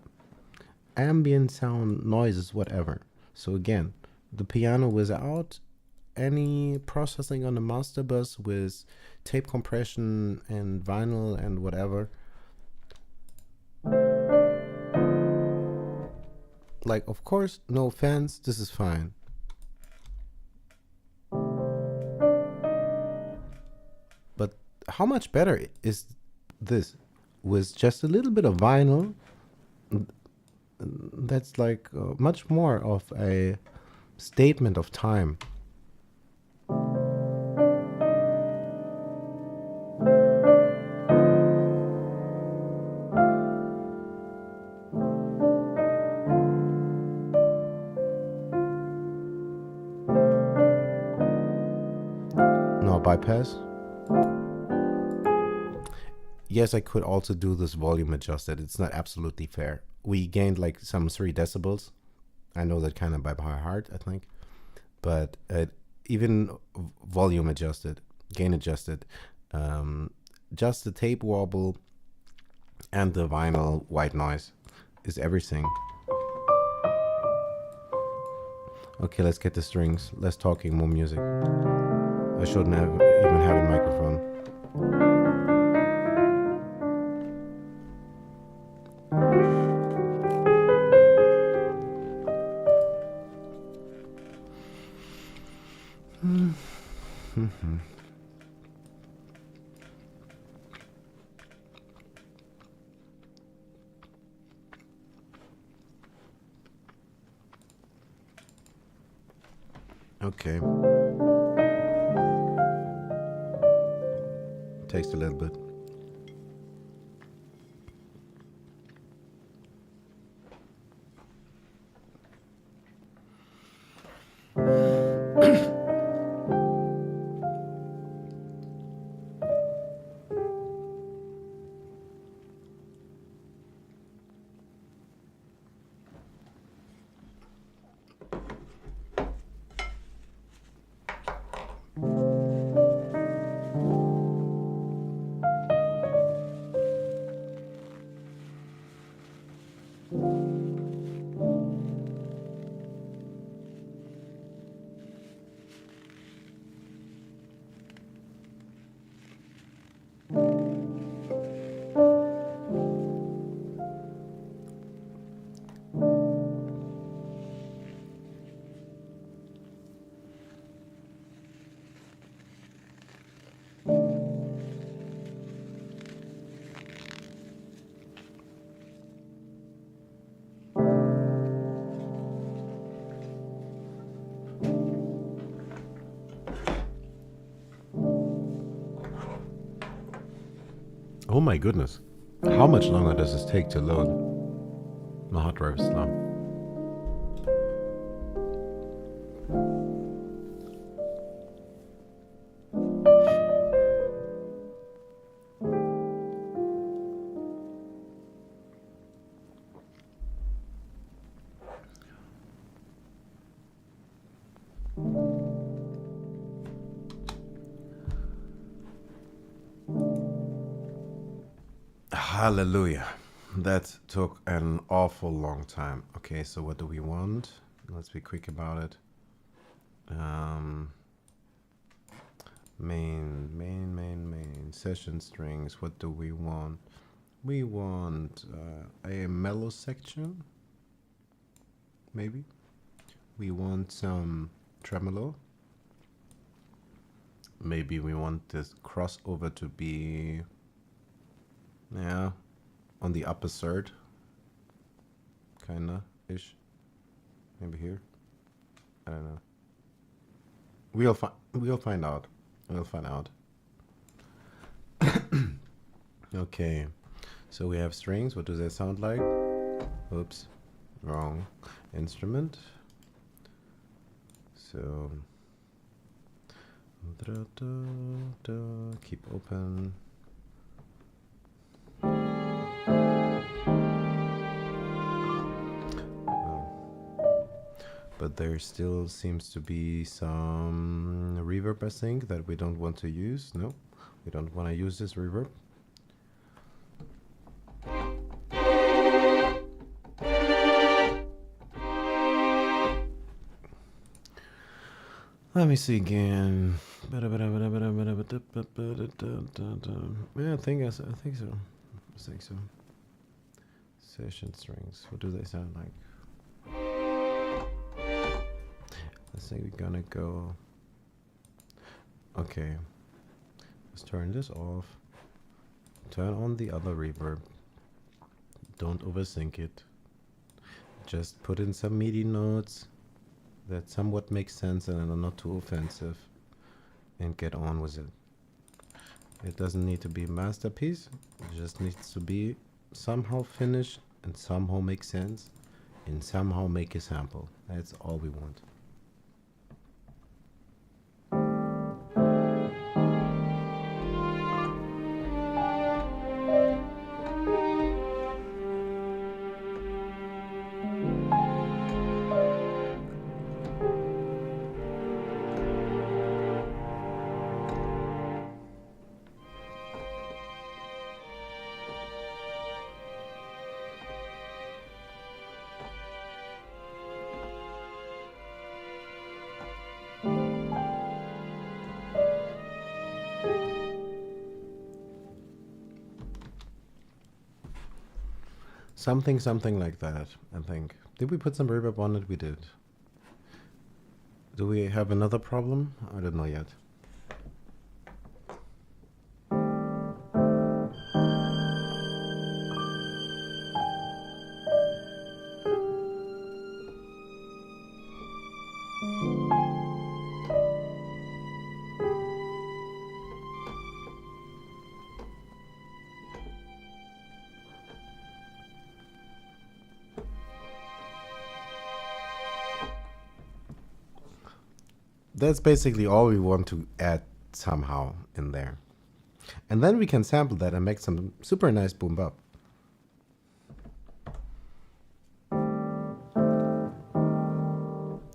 ambient sound, noises, whatever. So again, the piano without any processing on the master bus with tape compression and vinyl and whatever. Like, of course, no offense, this is fine. But how much better is this with just a little bit of vinyl? That's like much more of a statement of time. No bypass. Yes, I could also do this volume adjusted. It's not absolutely fair. We gained like some 3 decibels. I know that kind of by heart, I think. But even volume adjusted, gain adjusted, just the tape wobble and the vinyl white noise is everything. Okay, let's get the strings. Less talking, more music. I shouldn't even have a microphone. Okay. Taste a little bit. Oh my goodness. How much longer does this take to load? My hard drive is slow. Hallelujah. That took an awful long time. Okay, so what do we want? Let's be quick about it. Main. Session strings. What do we want? We want a mellow section. Maybe. We want some tremolo. Maybe we want this crossover to be, yeah, on the upper third. Kinda ish. Maybe here. I don't know. We'll find out. We'll find out. Okay. So we have strings. What do they sound like? Oops. Wrong instrument. So keep open. But there still seems to be some reverb, I think, that we don't want to use. No, we don't want to use this reverb. Let me see again. Yeah, I think so. I think so. Session strings. What do they sound like? I think we're gonna go. Okay. Let's turn this off. Turn on the other reverb. Don't overthink it. Just put in some MIDI notes that somewhat make sense and are not too offensive, and get on with it. It doesn't need to be a masterpiece. It just needs to be somehow finished and somehow make sense and somehow make a sample. That's all we want. Something like that, I think. Did we put some reverb on it? We did. Do we have another problem? I don't know yet. That's basically all we want to add somehow in there. And then we can sample that and make some super nice boom bap.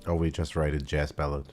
Or we just write a jazz ballad.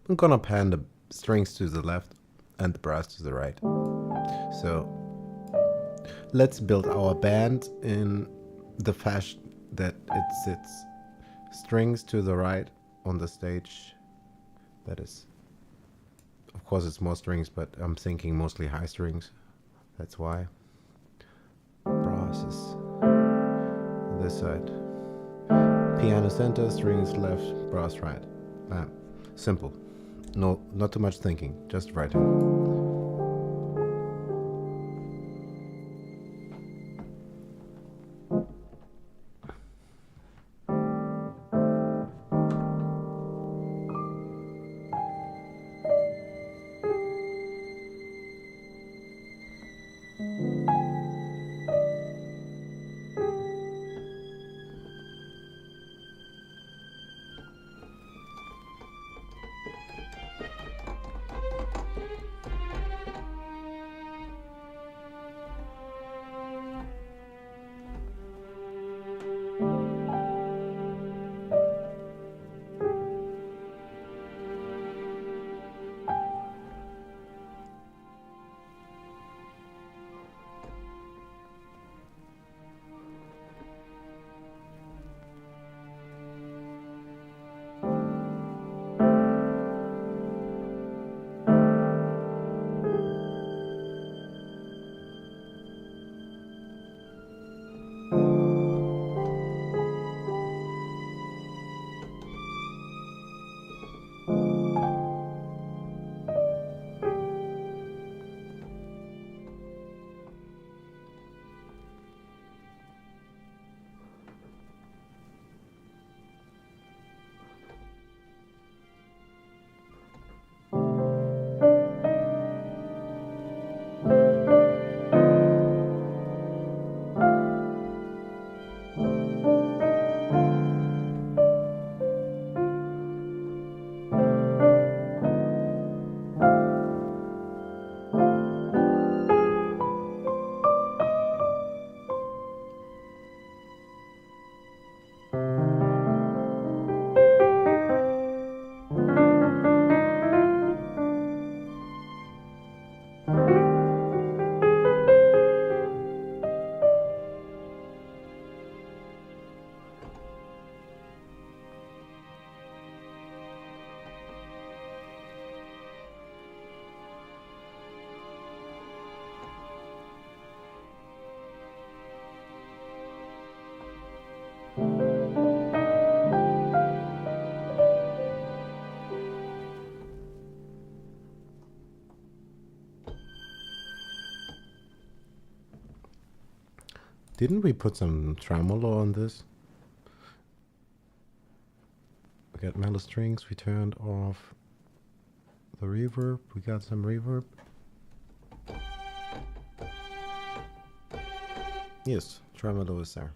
I'm gonna pan the strings to the left and the brass to the right. So let's build our band in the fashion that it sits. Strings to the right on the stage. That is, of course it's more strings, but I'm thinking mostly high strings. That's why. Brass is on this side. Piano center, strings left, brass right. Simple. No, not too much thinking, just writing. Didn't we put some tremolo on this? We got mellow strings, we turned off the reverb, we got some reverb. Yes, tremolo is there.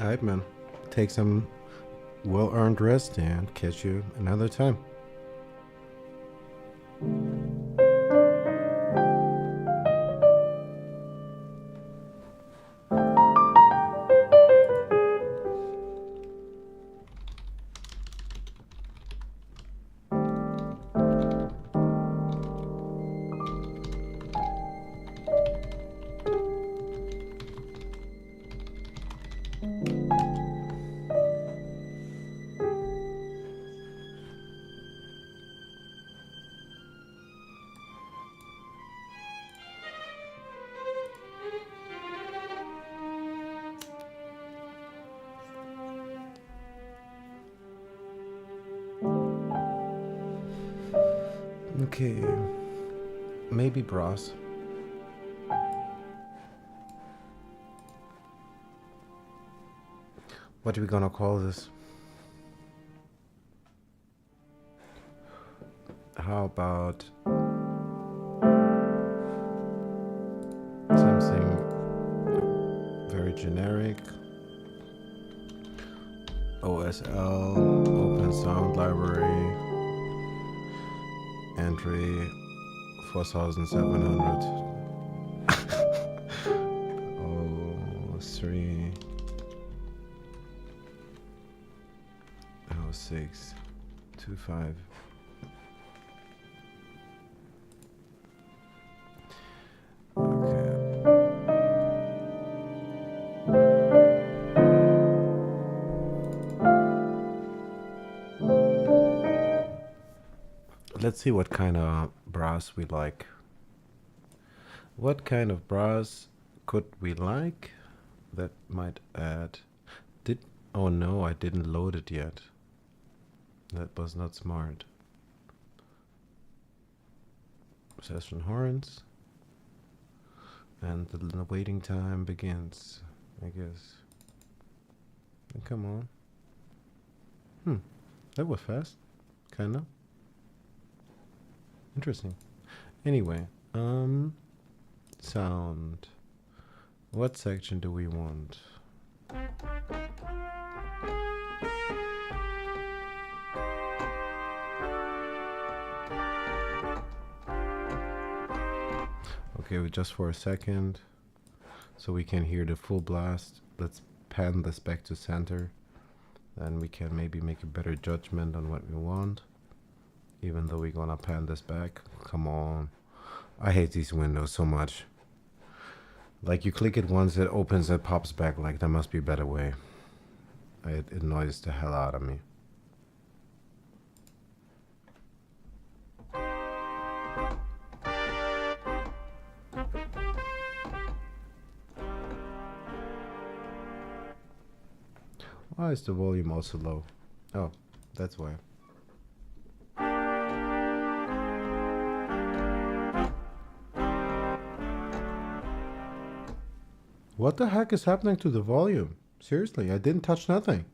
Alright, man. Take some well-earned rest and catch you another time. Okay, maybe brass. What are we gonna call this? How about something very generic? OSL, Open Sound Library, entry 4700. Oh, 3. 06 25. Okay. Let's see what kind of brass we like. What kind of brass could we like that might add? Oh no, I didn't load it yet. That was not smart. Session horns. And the waiting time begins, I guess. Come on. That was fast. Kinda. Interesting. Anyway, sound. What section do we want? Okay, just for a second, so we can hear the full blast. Let's pan this back to center. Then we can maybe make a better judgment on what we want. Even though we're gonna pan this back. Come on. I hate these windows so much. Like you click it once, it opens, it pops back. Like there must be a better way. It annoys the hell out of me. Why is the volume also low? Oh, that's why. What the heck is happening to the volume? Seriously, I didn't touch nothing.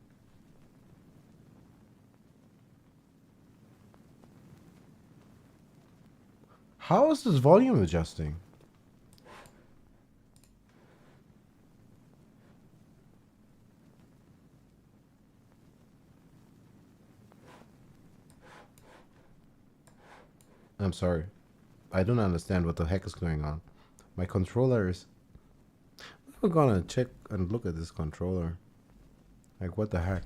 How is this volume adjusting? I'm sorry. I don't understand what the heck is going on. My controller is... We're gonna check and look at this controller. Like, what the heck?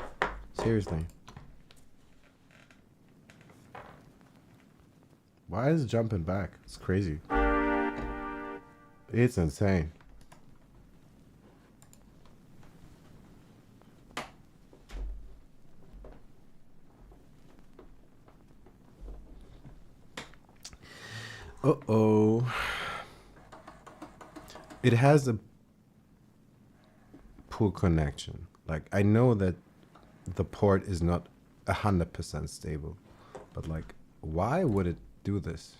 Seriously. Why is it jumping back? It's crazy. It's insane. Uh-oh. It has a poor connection. Like, I know that the port is not 100% stable, but like, why would it do this?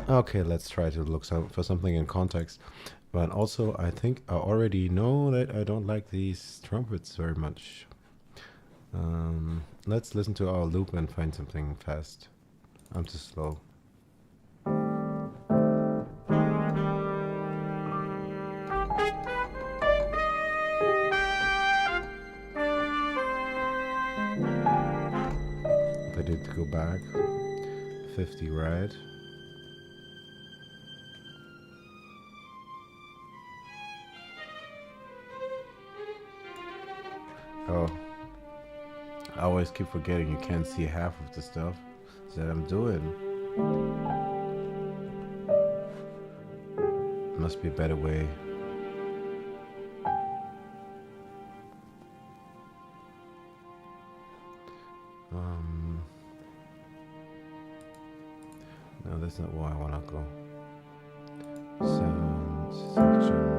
Okay, let's try to look for something in context. But also, I think I already know that I don't like these trumpets very much. Let's listen to our loop and find something fast. I'm too slow. If I did go back, 50 right. Oh, I always keep forgetting you can't see half of the stuff that I'm doing. Must be a better way. No, that's not where I wanna go. Sound section.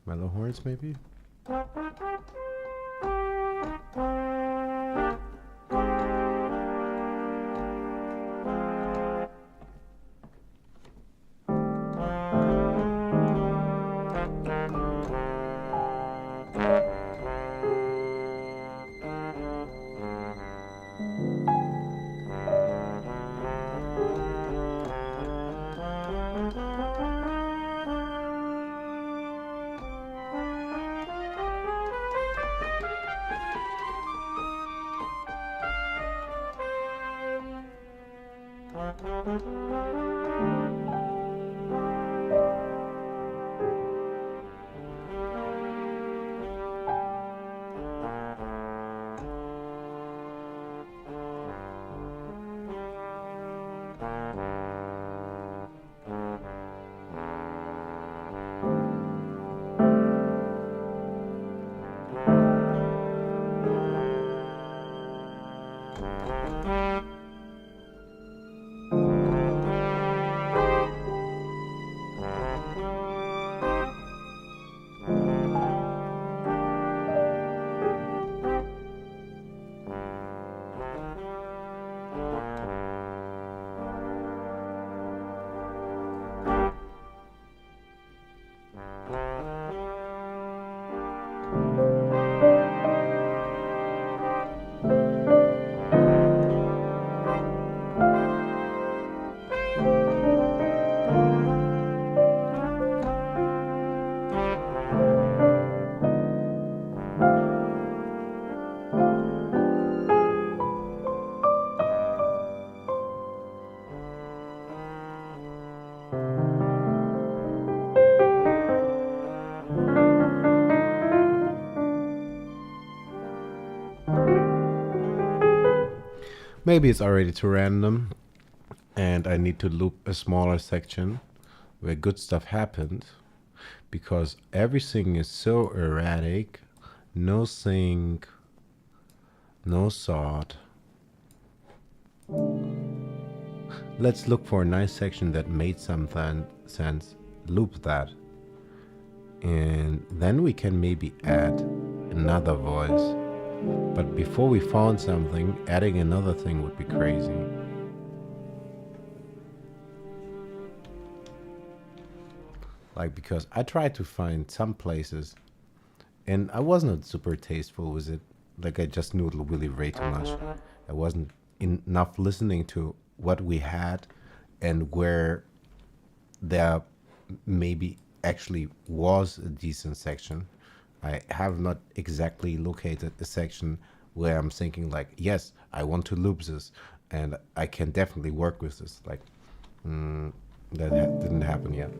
Mellow horns, maybe? Maybe it's already too random and I need to loop a smaller section where good stuff happened, because everything is so erratic. No sync, no thought. Let's look for a nice section that made some sense, loop that. And then we can maybe add another voice. But before we found something, adding another thing would be crazy. Like, because I tried to find some places and I was not super tasteful with it. Like, I just noodled really way too much. I wasn't enough listening to what we had and where there maybe actually was a decent section. I have not exactly located a section where I'm thinking like, yes, I want to loop this and I can definitely work with this. Like, that didn't happen yet.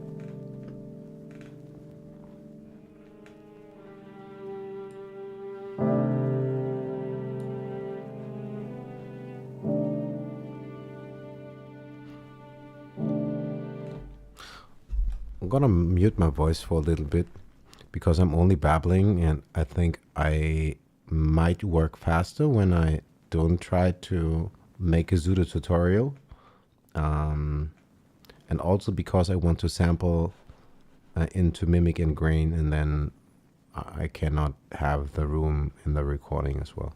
I'm gonna mute my voice for a little bit because I'm only babbling, and I think I might work faster when I don't try to make a pseudo tutorial. And also because I want to sample into Mimic and Grain, and then I cannot have the room in the recording as well.